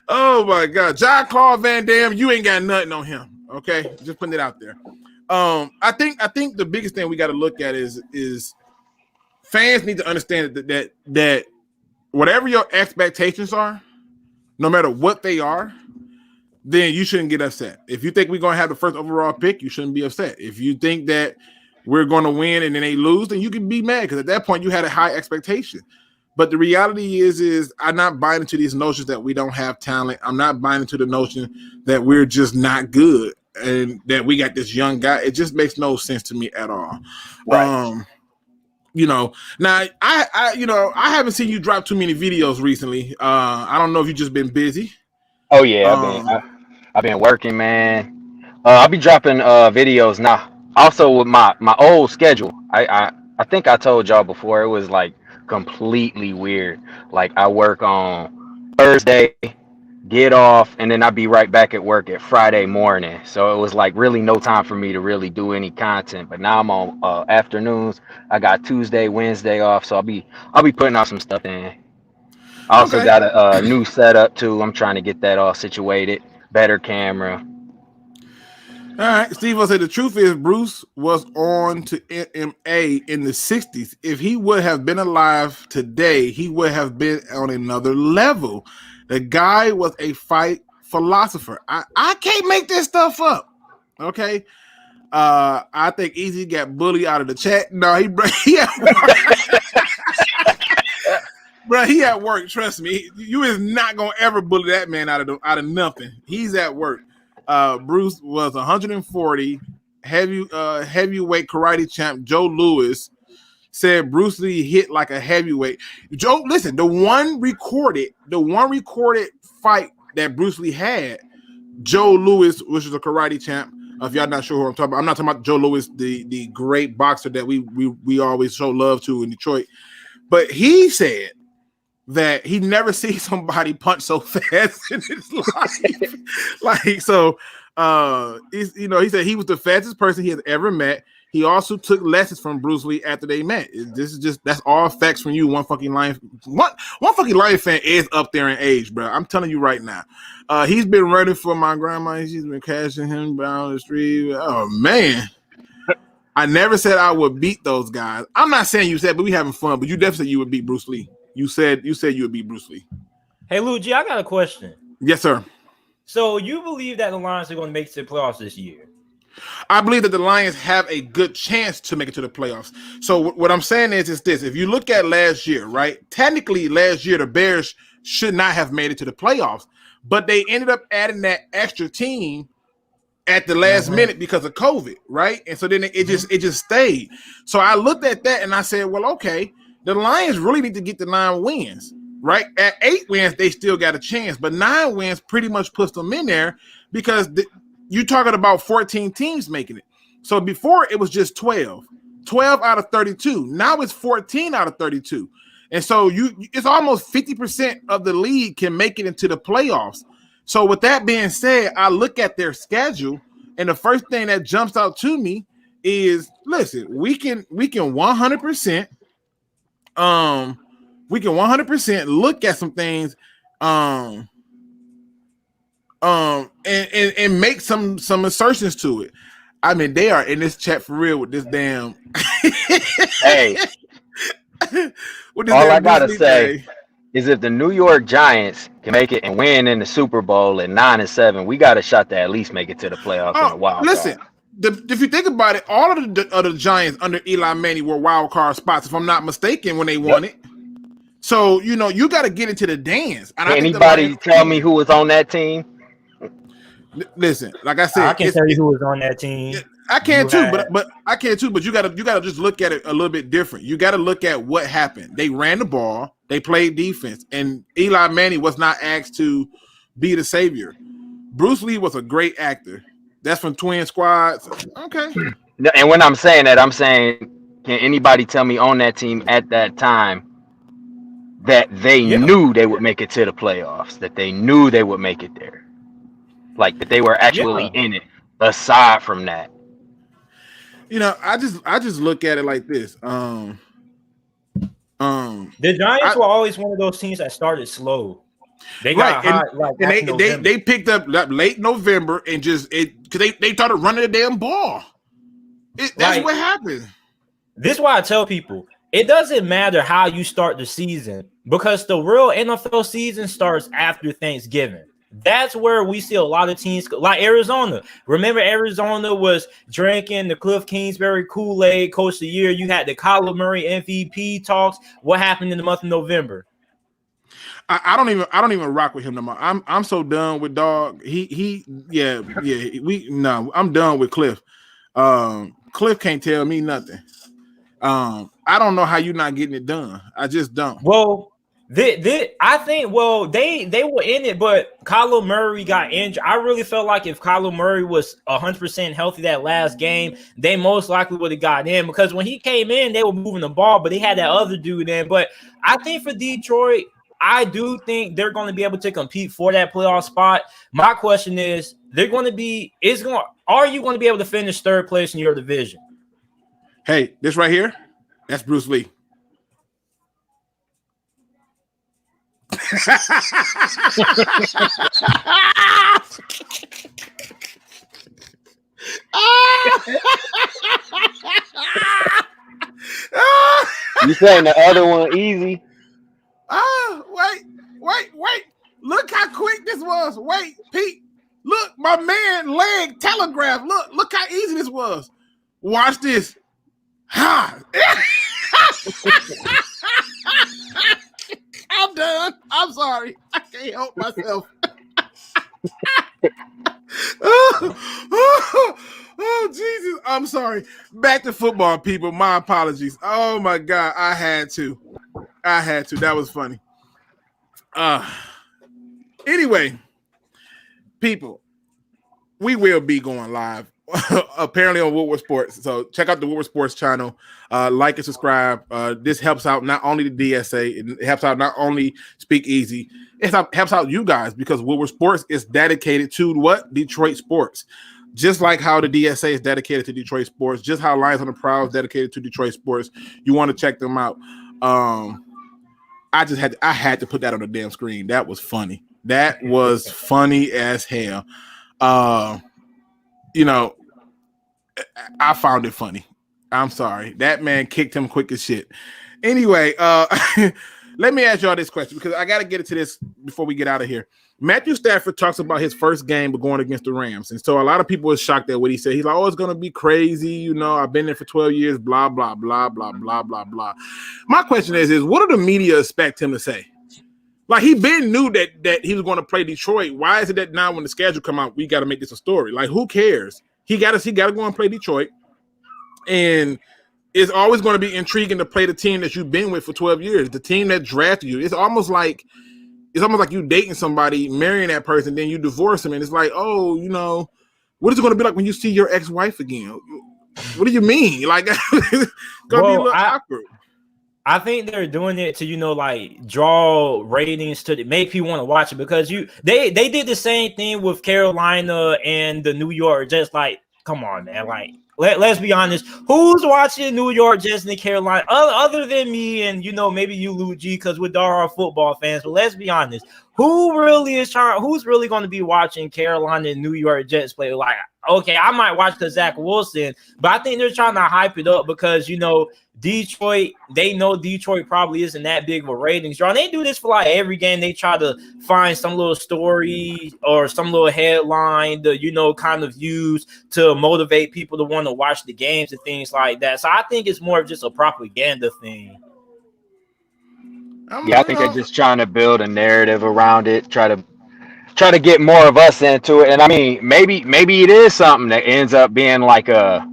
Oh my God. John Claude Van Damme, you ain't got nothing on him. Okay. Just putting it out there. I think the biggest thing we got to look at is fans need to understand that whatever your expectations are, no matter what they are, then you shouldn't get upset. If you think we're going to have the first overall pick, you shouldn't be upset. If you think that we're going to win and then they lose, then you can be mad because at that point you had a high expectation. But the reality is I'm not buying into these notions that we don't have talent. I'm not buying into the notion that we're just not good and that we got this young guy. It just makes no sense to me at all. Right. Now I haven't seen you drop too many videos recently. I don't know if you've just been busy. Oh yeah, I've been working, man. I'll be dropping videos now. Also with my old schedule. I think I told y'all before, it was like completely weird. Like I work on Thursday, get off, and then I'd be right back at work at Friday morning. So it was like really no time for me to really do any content. But now I'm on afternoons. I got Tuesday, Wednesday off, so I'll be putting out some stuff in. I also got a new setup too. I'm trying to get that all situated. Better camera. All right. Steve will say the truth is Bruce was on to MMA in the 60s. If he would have been alive today, he would have been on another level. The guy was a fight philosopher. I can't make this stuff up. Okay. I think Easy got bullied out of the chat. No, he Bro, he at work. Trust me, you is not gonna ever bully that man out of nothing. He's at work. Bruce was 140 heavyweight karate champ. Joe Louis said Bruce Lee hit like a heavyweight. Joe, listen, the one recorded fight that Bruce Lee had, Joe Louis, which is a karate champ. If y'all not sure who I'm talking about, I'm not talking about Joe Louis, the great boxer that we always show love to in Detroit. But he said that he never seen somebody punch so fast in his life. He said he was the fastest person he has ever met. He also took lessons from Bruce Lee after they met. That's all facts from you. One fucking Lion fan is up there in age, bro. I'm telling you right now. He's been running for my grandma. She's been catching him down the street. Oh man. I never said I would beat those guys. I'm not saying you said, but we having fun. But you definitely said you would beat Bruce Lee. You said you would beat Bruce Lee. Hey, Lou G, I got a question. Yes, sir. So you believe that the Lions are going to make it to the playoffs this year? I believe that the Lions have a good chance to make it to the playoffs. So what I'm saying is this. If you look at last year, right? Technically, last year, the Bears should not have made it to the playoffs. But they ended up adding that extra team at the last minute because of COVID, right? And so then it just stayed. So I looked at that and I said, well, okay, the Lions really need to get the 9 wins, right? At 8 wins, they still got a chance, but 9 wins pretty much puts them in there because you're talking about 14 teams making it. So before it was just 12 out of 32. Now it's 14 out of 32. And so it's almost 50% of the league can make it into the playoffs. So with that being said, I look at their schedule, and the first thing that jumps out to me is, listen, we can 100%, look at some things, and make some assertions to it. I mean, they are in this chat for real with this damn. Hey, all I gotta say is if the New York Giants can make it and win in the Super Bowl at 9-7, we got a shot to at least make it to the playoffs in a wild card. Listen, if you think about it, all of the Giants under Eli Manning were wild card spots, if I'm not mistaken, when they won it. So you got to get into the dance. And anybody tell me who was on that team? Listen, like I said, I can tell you who was on that team. I can too, but I can too. But you gotta just look at it a little bit different. You got to look at what happened. They ran the ball, they played defense, and Eli Manning was not asked to be the savior. Bruce Lee was a great actor. That's from Twin Squads. Okay. And when I'm saying that, I'm saying, can anybody tell me on that team at that time that they knew they would make it to the playoffs? That they knew they would make it there? like that they were actually in it. Aside from that, I just look at it like this. The Giants were always one of those teams that started slow. They got hot, and they picked up late November and just because they started running the damn ball. That's what happened. This is why I tell people it doesn't matter how you start the season because the real NFL season starts after Thanksgiving. That's where we see a lot of teams like Arizona. Remember, Arizona was drinking the Cliff Kingsbury Kool-Aid Coach of the Year. You had the Kyler Murray MVP talks. What happened in the month of November? I don't even rock with him no more. I'm so done with dog. I'm done with Cliff. Cliff can't tell me nothing. I don't know how you're not getting it done. I just don't. Well, I think they were in it, but Kyler Murray got injured. I really felt like if Kyler Murray was 100% healthy that last game, they most likely would have got in because when he came in, they were moving the ball, but they had that other dude in. But I think for Detroit, I do think they're going to be able to compete for that playoff spot. My question is, are you going to be able to finish third place in your division? Hey, this right here, that's Bruce Lee. You saying the other one easy? Wait. Look how quick this was. Wait, Pete. Look, my man leg telegraph. Look how easy this was. Watch this. Ha! I'm done. I'm sorry. I can't help myself. Oh, Jesus. I'm sorry. Back to football, people. My apologies. Oh, my God. I had to. That was funny. Anyway, people, we will be going live apparently on Woodward Sports. So check out the Woodward Sports channel. Like and subscribe. This helps out not only the DSA, it helps out not only SpeakEZ, it helps out you guys because Woodward Sports is dedicated to what? Detroit sports. Just like how the DSA is dedicated to Detroit sports, just how Lions on the Prowl is dedicated to Detroit sports. You want to check them out. I had to put that on the damn screen. That was funny. That was funny as hell. I found it funny. I'm sorry. That man kicked him quick as shit. Anyway, let me ask y'all this question because I got to get into this before we get out of here. Matthew Stafford talks about his first game going against the Rams. And so a lot of people are shocked at what he said. He's like, oh, it's going to be crazy. I've been there for 12 years, blah, blah, blah, blah, blah, blah, blah. My question is what do the media expect him to say? Like, he been knew that he was going to play Detroit. Why is it that now when the schedule come out, we got to make this a story? Like, who cares? He got to go and play Detroit. And it's always going to be intriguing to play the team that you've been with for 12 years, the team that drafted you. It's almost like you dating somebody, marrying that person, then you divorce them, and it's like, oh, what is it going to be like when you see your ex-wife again? What do you mean? Like, it's going to be a little awkward. I think they're doing it to, draw ratings to make people want to watch it because they did the same thing with Carolina and the New York Jets. Like, come on, man. Like, let's be honest. Who's watching New York Jets and Carolina other than me and, maybe you, Luke G, because we're diehard football fans. But let's be honest. Who's really going to be watching Carolina and New York Jets play? Like, okay, I might watch because Zach Wilson, but I think they're trying to hype it up because, Detroit, they know Detroit probably isn't that big of a ratings draw. And they do this for every game. They try to find some little story or some little headline to, kind of use to motivate people to want to watch the games and things like that. So I think it's more of just a propaganda thing. I think they're just trying to build a narrative around it, try to get more of us into it. And I mean, maybe it is something that ends up being like a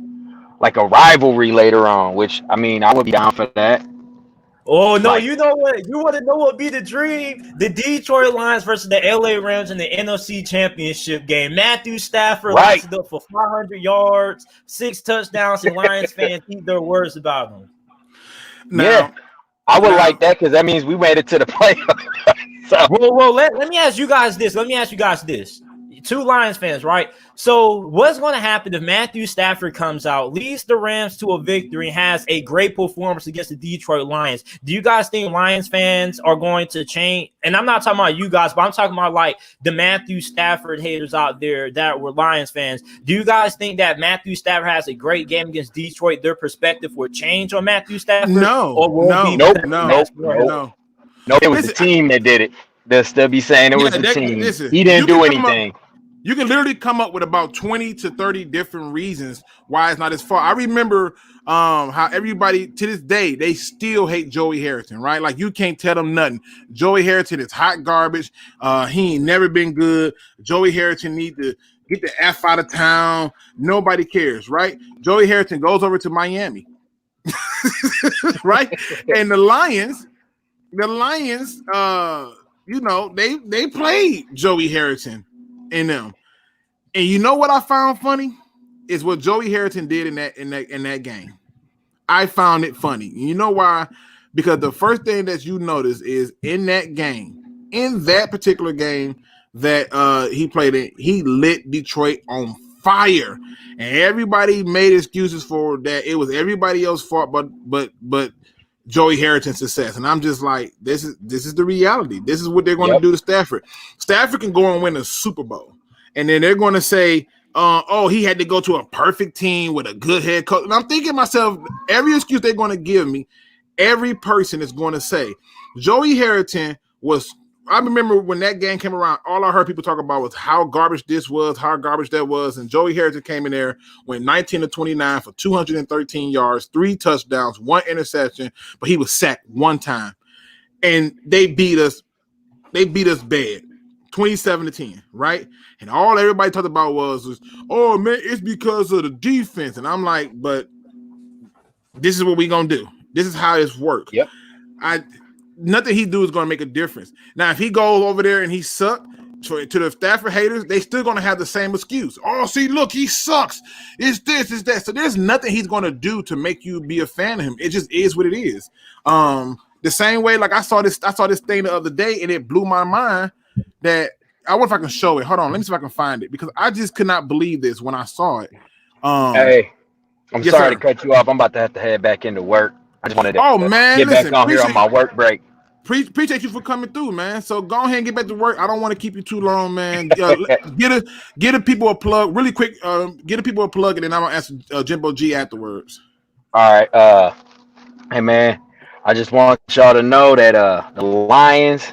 rivalry later on, which I mean, I would be down for that. Oh no, you know what? You want to know what would be the dream? The Detroit Lions versus the LA Rams in the NFC Championship game. Matthew Stafford lasted up for 500 yards, 6 touchdowns, and Lions fans eat their words about him. Yeah, I would like that because that means we made it to the playoffs. Well, let me ask you guys this. two Lions fans, right? So what's going to happen if Matthew Stafford comes out, leads the Rams to a victory, and has a great performance against the Detroit Lions? Do you guys think Lions fans are going to change? And I'm not talking about you guys, but I'm talking about like the Matthew Stafford haters out there that were Lions fans. Do you guys think that Matthew Stafford has a great game against Detroit? Their perspective will change on Matthew Stafford? No. It was the team that did it. They'll still be saying it was the team. He didn't do anything. You can literally come up with about 20 to 30 different reasons why it's not his fault. I remember how everybody to this day, they still hate Joey Harrington, right? Like you can't tell them nothing. Joey Harrington is hot garbage. He ain't never been good. Joey Harrington need to get the F out of town. Nobody cares, right? Joey Harrington goes over to Miami, right? And the Lions, you know, they played Joey Harrington in them. And you know what I found funny is what Joey Harrington did in that game. I found it funny. You know why? Because the first thing that you notice is in that particular game that he played in, he lit Detroit on fire. And everybody made excuses for that. It was everybody else's fault but Joey Harrington's success. And I'm just like, this is the reality. This is what they're going to do to Stafford. Stafford can go and win a Super Bowl. And then they're going to say, he had to go to a perfect team with a good head coach. And I'm thinking to myself, every excuse they're going to give me, every person is going to say, Joey Harrington was – I remember when that game came around, all I heard people talk about was how garbage this was, how garbage that was. And Joey Harrington came in there, went 19 to 29 for 213 yards, 3 touchdowns, 1 interception, but he was sacked 1 time. And they beat us bad, 27 to 10, right? And all everybody talked about was, oh, man, it's because of the defense. And I'm like, but this is what we're going to do. This is how this works. Yep. Nothing he do is going to make a difference. Now, if he goes over there and he sucks, to the Stafford haters, they still going to have the same excuse. Oh, see, look, he sucks. It's this, it's that. So there's nothing he's going to do to make you be a fan of him. It just is what it is. The same way, like I saw this thing the other day, and it blew my mind that I wonder if I can show it. Hold on, let me see if I can find it, because I just could not believe this when I saw it. Hey, I'm sorry to cut you off. I'm about to have to head back into work. I just wanted to get back on here on my work break. Appreciate you for coming through, man. So go ahead and get back to work. I don't want to keep you too long, man. Get the people a plug really quick. Get the people a plug, and then I'm gonna ask Jimbo G afterwards. All right. Hey man, I just want y'all to know that the Lions,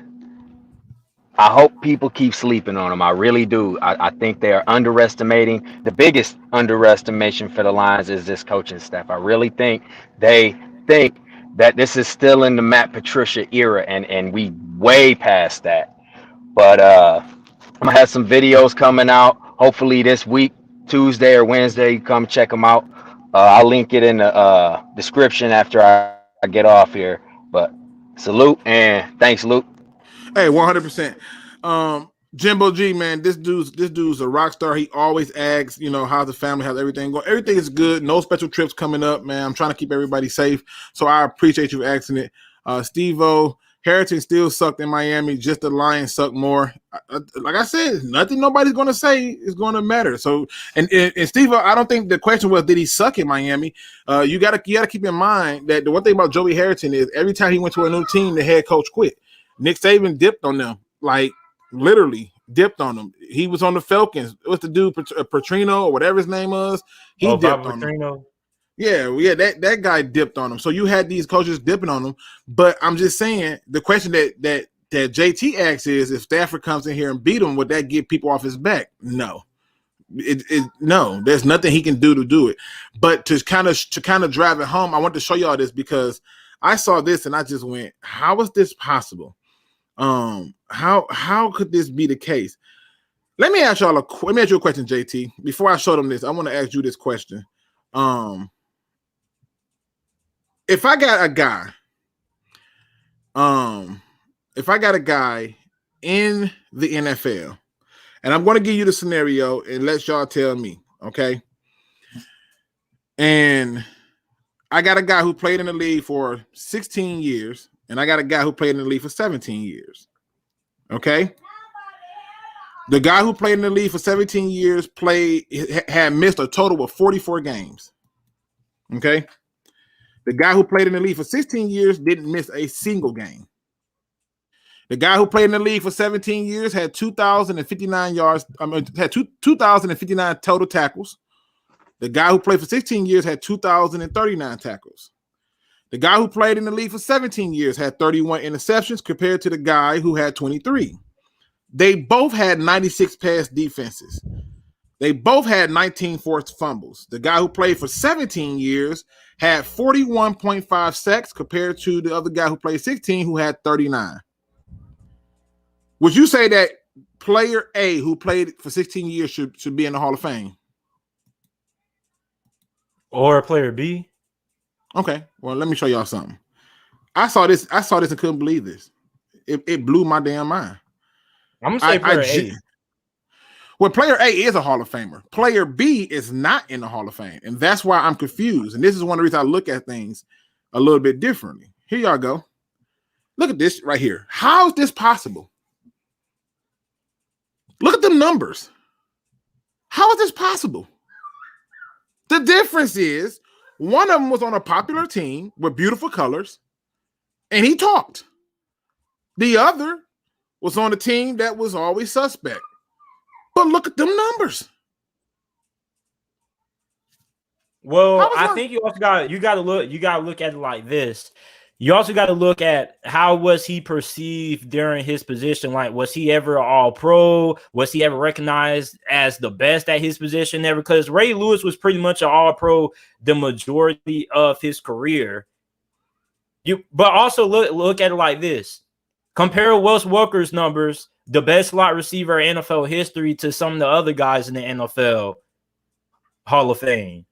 I hope people keep sleeping on them. I really do. I think they are underestimating. The biggest underestimation for the Lions is this coaching staff. I really think they think that this is still in the Matt Patricia era, and we way past that. But I'm gonna have some videos coming out hopefully this week, Tuesday or Wednesday. Come check them out. I'll link it in the description after I get off here. But salute and thanks, Luke. Hey, 100%. Jimbo G, man, this dude's a rock star. He always asks, how's the family, how's everything going? Everything is good. No special trips coming up, man. I'm trying to keep everybody safe, so I appreciate you asking it. Steve-O, Harrington still sucked in Miami. Just the Lions suck more. Like I said, nothing nobody's going to say is going to matter. So, and Steve-O, I don't think the question was, did he suck in Miami? You gotta keep in mind that the one thing about Joey Harrington is every time he went to a new team, the head coach quit. Nick Saban dipped on them, like literally dipped on them. He was on the Falcons. What's the dude, Petrino or whatever his name was? He dipped on them. Yeah, that guy dipped on him. So you had these coaches dipping on them. But I'm just saying, the question that JT asks is, if Stafford comes in here and beat him, would that get people off his back? No. No, there's nothing he can do to do it. But to kind of drive it home, I want to show y'all this, because I saw this and I just went, how is this possible? How could this be the case? Let me ask you a question, JT. Before I show them this, I want to ask you this question. If I got a guy in the NFL, and I'm going to give you the scenario and let y'all tell me, okay? And I got a guy who played in the league for 16 years, and I got a guy who played in the league for 17 years. Okay? The guy who played in the league for 17 years had missed a total of 44 games. Okay. The guy who played in the league for 16 years didn't miss a single game. The guy who played in the league for 17 years had 2,059 yards. Had 2,059 total tackles. The guy who played for 16 years had 2,039 tackles. The guy who played in the league for 17 years had 31 interceptions compared to the guy who had 23. They both had 96 pass defenses. They both had 19 forced fumbles. The guy who played for 17 years had 41.5 sacks compared to the other guy who played 16 who had 39. Would you say that player A who played for 16 years should be in the Hall of Fame? Or player B? Okay, well, let me show y'all something. I saw this and couldn't believe this. It blew my damn mind. I'm gonna say player A. Well, player A is a Hall of Famer. Player B is not in the Hall of Fame, and that's why I'm confused. And this is one of the reasons I look at things a little bit differently. Here y'all go. Look at this right here. How is this possible? Look at the numbers. How is this possible? The difference is one of them was on a popular team with beautiful colors, and he talked. The other was on a team that was always suspect. But look at them numbers. Well, I think you also got to look at it like this. You also got to look at how was he perceived during his position. Like, was he ever all pro? Was he ever recognized as the best at his position ever? Because Ray Lewis was pretty much an all pro the majority of his career. But also look at it like this. Compare Wes Welker's numbers, the best slot receiver in NFL history, to some of the other guys in the NFL Hall of Fame.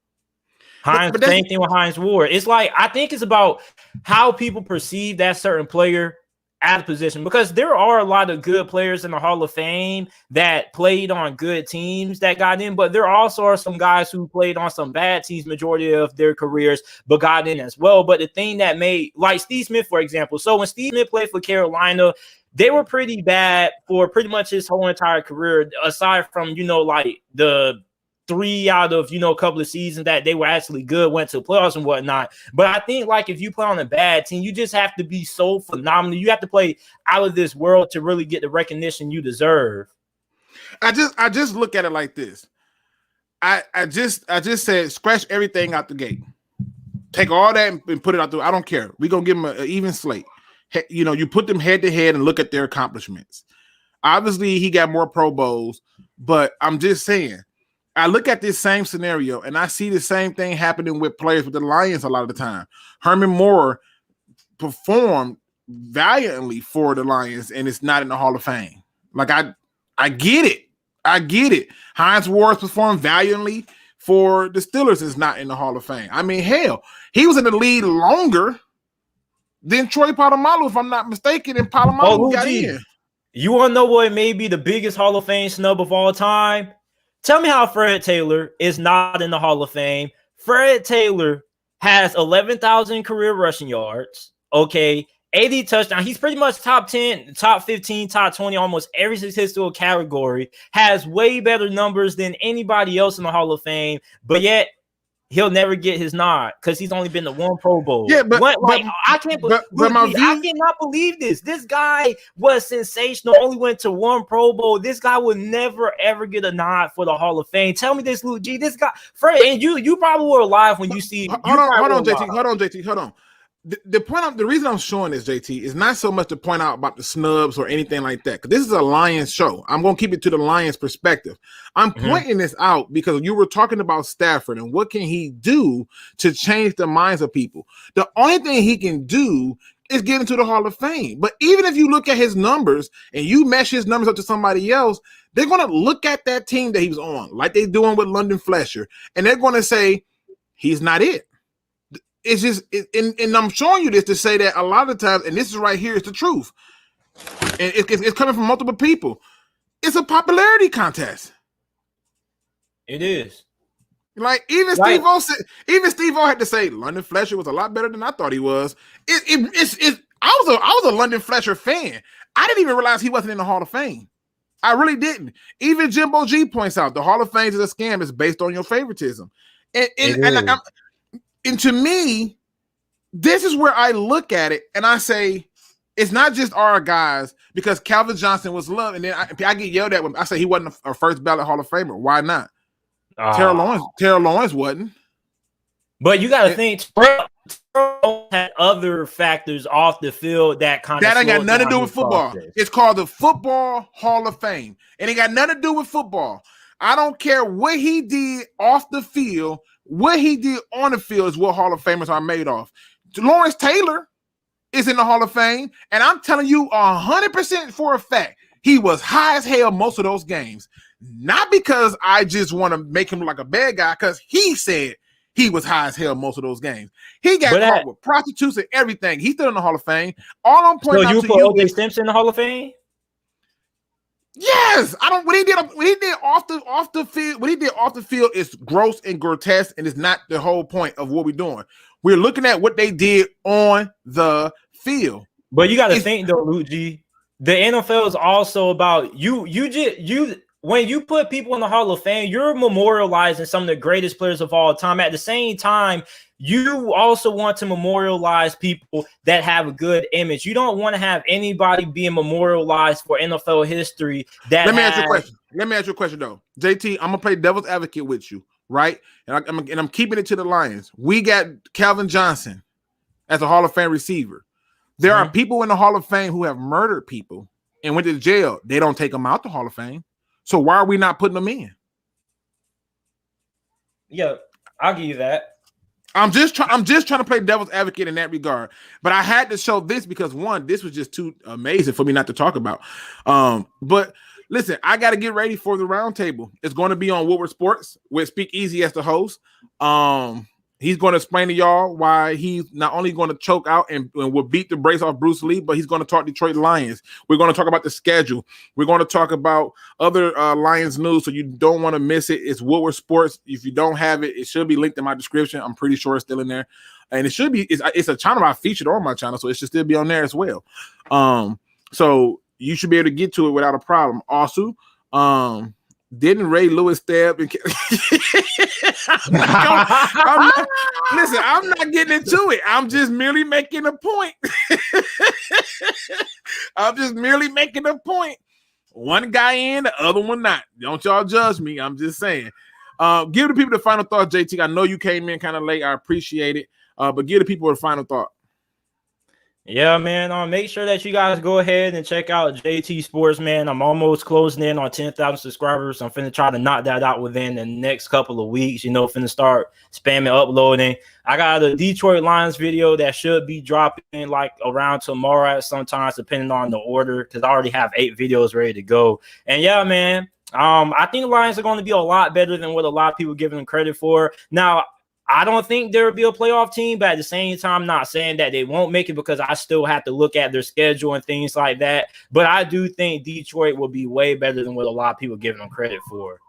Same thing with Hines Ward. It's like, I think it's about how people perceive that certain player at a position, because there are a lot of good players in the Hall of Fame that played on good teams that got in, but there also are some guys who played on some bad teams majority of their careers but got in as well. But the thing that made, like Steve Smith, for example, so when Steve Smith played for Carolina, they were pretty bad for pretty much his whole entire career, aside from, like the 3 out of, a couple of seasons that they were actually good, went to playoffs and whatnot. But I think, like, if you play on a bad team, you just have to be so phenomenal. You have to play out of this world to really get the recognition you deserve. I just look at it like this. I just said, scratch everything out the gate. Take all that and put it out there. I don't care. We're going to give them an even slate. You put them head to head and look at their accomplishments. Obviously, he got more Pro Bowls, but I'm just saying, I look at this same scenario and I see the same thing happening with players with the Lions a lot of the time. Herman Moore performed valiantly for the Lions and it's not in the Hall of Fame. Like, I get it. I get it. Hines Ward performed valiantly for the Steelers. Is not in the Hall of Fame. I mean, hell, he was in the league longer than Troy Polamalu, if I'm not mistaken, and Polamalu got in. You want to know what may be the biggest Hall of Fame snub of all time? Tell me how Fred Taylor is not in the Hall of Fame. Fred Taylor has 11,000 career rushing yards, 80 touchdowns. He's pretty much top 10, top 15, top 20, almost every statistical category. Has way better numbers than anybody else in the Hall of Fame, but yet he'll never get his nod because he's only been to one Pro Bowl. Yeah, I cannot believe this. This guy was sensational. Only went to one Pro Bowl. This guy would never ever get a nod for the Hall of Fame. Tell me this, Luke G. This guy, Fred, and you probably were alive when you see. Hold on, JT. The reason I'm showing this, JT, is not so much to point out about the snubs or anything like that, because this is a Lions show. I'm going to keep it to the Lions perspective. I'm pointing this out because you were talking about Stafford and what can he do to change the minds of people. The only thing he can do is get into the Hall of Fame. But even if you look at his numbers and you mesh his numbers up to somebody else, they're going to look at that team that he was on, like they're doing with London Fletcher, and they're going to say, he's not it. It's just, and I'm showing you this to say that a lot of times, and this is right here, is the truth, and it's coming from multiple people. It's a popularity contest. It is. Like even Steve-O had to say London Fletcher was a lot better than I thought he was. I was a London Fletcher fan. I didn't even realize he wasn't in the Hall of Fame. I really didn't. Even Jimbo G points out the Hall of Fame is a scam. It's based on your favoritism. And to me, this is where I look at it and I say, it's not just our guys, because Calvin Johnson was loved. And then I get yelled at when I say he wasn't a first ballot Hall of Famer. Why not? Terrell Lawrence wasn't. But you got to think, Terrell had other factors off the field that ain't got nothing to do with football. It's called the Football Hall of Fame. And it got nothing to do with football. I don't care what he did off the field. What he did on the field is what Hall of Famers are made of. Lawrence Taylor is in the Hall of Fame, and I'm telling you 100% for a fact, he was high as hell most of those games. Not because I just want to make him look like a bad guy, because he said he was high as hell most of those games. He got caught with prostitutes and everything. He's still in the Hall of Fame. All I'm pointing out to you O.J. Simpson in the Hall of Fame? Yes, I don't. What he did off the field is gross and grotesque, and it's not the whole point of what we're doing. We're looking at what they did on the field. But you got to think though, Luke G. The NFL is also about you. When you put people in the Hall of Fame, you're memorializing some of the greatest players of all time. At the same time, you also want to memorialize people that have a good image. You don't want to have anybody being memorialized for NFL history. Let me ask you a question though, JT. I'm gonna play devil's advocate with you, right? And I'm keeping it to the Lions. We got Calvin Johnson as a Hall of Fame receiver. There are people in the Hall of Fame who have murdered people and went to jail. They don't take them out the Hall of Fame. So why are we not putting them in? Yeah, I'll give you that. I'm just trying to play devil's advocate in that regard. But I had to show this because one, this was just too amazing for me not to talk about. But listen, I got to get ready for the roundtable. It's going to be on Woodward Sports with SpeakEZ as the host. He's going to explain to y'all why he's not only going to choke out and will beat the brace off Bruce Lee, but he's going to talk Detroit Lions. We're going to talk about the schedule. We're going to talk about other Lions news, so you don't want to miss it. It's Woodward Sports. If you don't have it, it should be linked in my description. I'm pretty sure it's still in there. And it should be, it's a channel I featured on my channel, so it should still be on there as well. So you should be able to get to it without a problem. Also, didn't Ray Lewis stab? Listen, I'm not getting into it. I'm just merely making a point. One guy in, the other one not. Don't y'all judge me. I'm just saying. Give the people the final thought, JT. I know you came in kind of late. I appreciate it. But give the people the final thought. Yeah, man. Make sure that you guys go ahead and check out JT Sports, man. I'm almost closing in on 10,000 subscribers. I'm finna try to knock that out within the next couple of weeks. Finna start spamming, uploading. I got a Detroit Lions video that should be dropping like around tomorrow at some time, depending on the order, because I already have 8 videos ready to go. And yeah, man, I think the Lions are going to be a lot better than what a lot of people give them credit for. Now, I don't think there will be a playoff team, but at the same time, I'm not saying that they won't make it, because I still have to look at their schedule and things like that. But I do think Detroit will be way better than what a lot of people give them credit for.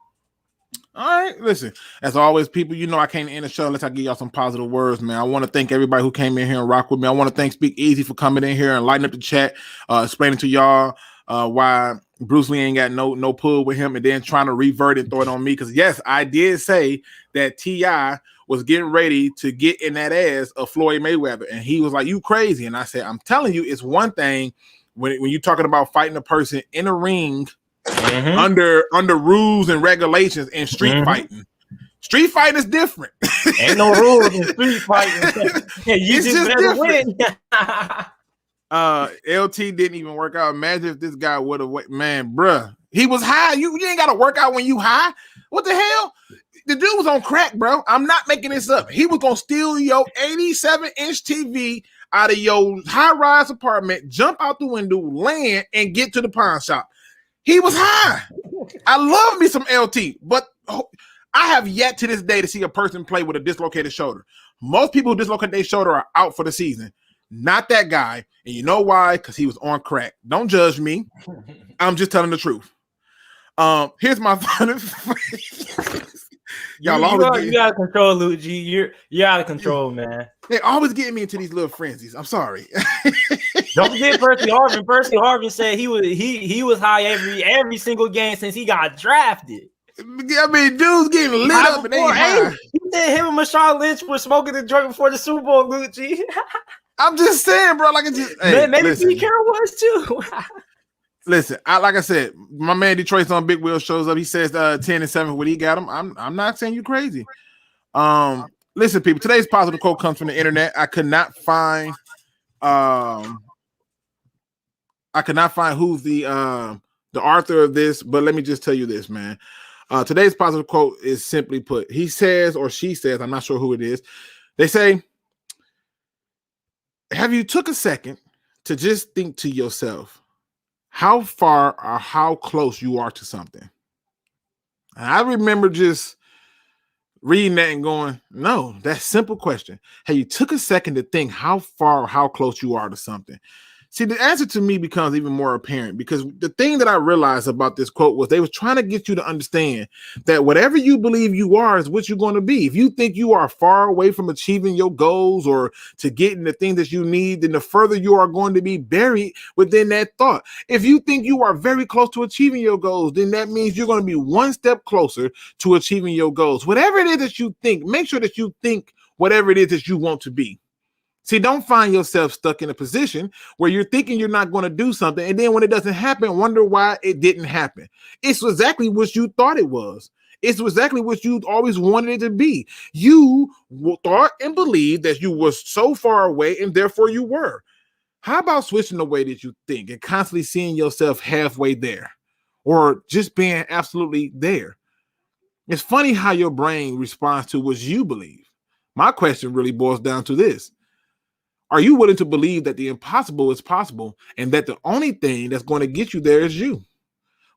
All right, listen, as always, people, I can't end the show unless I give y'all some positive words, man. I want to thank everybody who came in here and rock with me. I want to thank SpeakEZ for coming in here and lighting up the chat, explaining to y'all why Bruce Lee ain't got no pull with him, and then trying to revert and throw it on me. Because yes, I did say that T.I. was getting ready to get in that ass of Floyd Mayweather, and he was like, "You crazy?" And I said, "I'm telling you, it's one thing when you're talking about fighting a person in a ring under rules and regulations and street fighting. Street fighting is different. Ain't no rules in street fighting. You just better win." LT didn't even work out. Imagine if this guy would have, man, bruh. He was high. You ain't got to work out when you high. What the hell? The dude was on crack, bro. I'm not making this up. He was going to steal your 87-inch TV out of your high-rise apartment, jump out the window, land, and get to the pawn shop. He was high. I love me some LT, but I have yet to this day to see a person play with a dislocated shoulder. Most people who dislocate their shoulder are out for the season. Not that guy. And you know why? Because he was on crack. Don't judge me. I'm just telling the truth. Here's my final. You gotta control, Luke G. You're out of control, man. They always getting me into these little frenzies. I'm sorry. Don't forget Percy Harvin. Percy Harvin said he was high every single game since he got drafted. I mean, dude's getting lit up and they high. He said him and Marshawn Lynch were smoking the drug before the Super Bowl, Lucci. I'm just saying, bro. Like, maybe Pete Carroll was too. Listen, like I said, my man Detroit's on Big Wheel shows up. He says 10-7 when he got him. I'm not saying you crazy. Listen, people. Today's positive quote comes from the internet. I could not find who's the author of this, but let me just tell you this, man. Today's positive quote is simply put. He says, or she says, I'm not sure who it is. They say, have you took a second to just think to yourself how far or how close you are to something? And I remember just reading that and going, no, that's a simple question. Have you took a second to think how far or how close you are to something? See, the answer to me becomes even more apparent because the thing that I realized about this quote was they was trying to get you to understand that whatever you believe you are is what you're going to be. If you think you are far away from achieving your goals or to getting the things that you need, then the further you are going to be buried within that thought. If you think you are very close to achieving your goals, then that means you're going to be one step closer to achieving your goals. Whatever it is that you think, make sure that you think whatever it is that you want to be. See, don't find yourself stuck in a position where you're thinking you're not going to do something, and then when it doesn't happen, wonder why it didn't happen. It's exactly what you thought it was. It's exactly what you always wanted it to be. You thought and believed that you were so far away, and therefore you were. How about switching the way that you think and constantly seeing yourself halfway there or just being absolutely there? It's funny how your brain responds to what you believe. My question really boils down to this. Are you willing to believe that the impossible is possible and that the only thing that's going to get you there is you?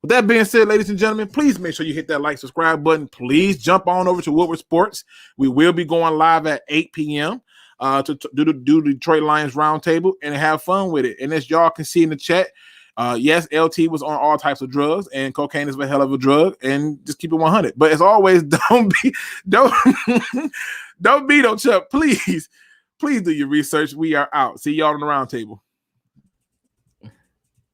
With that being said, ladies and gentlemen, please make sure you hit that like, subscribe button. Please jump on over to Woodward Sports. We will be going live at 8 p.m. To do the Detroit Lions Roundtable and have fun with it. And as y'all can see in the chat, yes, LT was on all types of drugs, and cocaine is a hell of a drug. And just keep it 100. But as always, don't beat on Chuck, please. Please do your research. We are out. See y'all on the round table.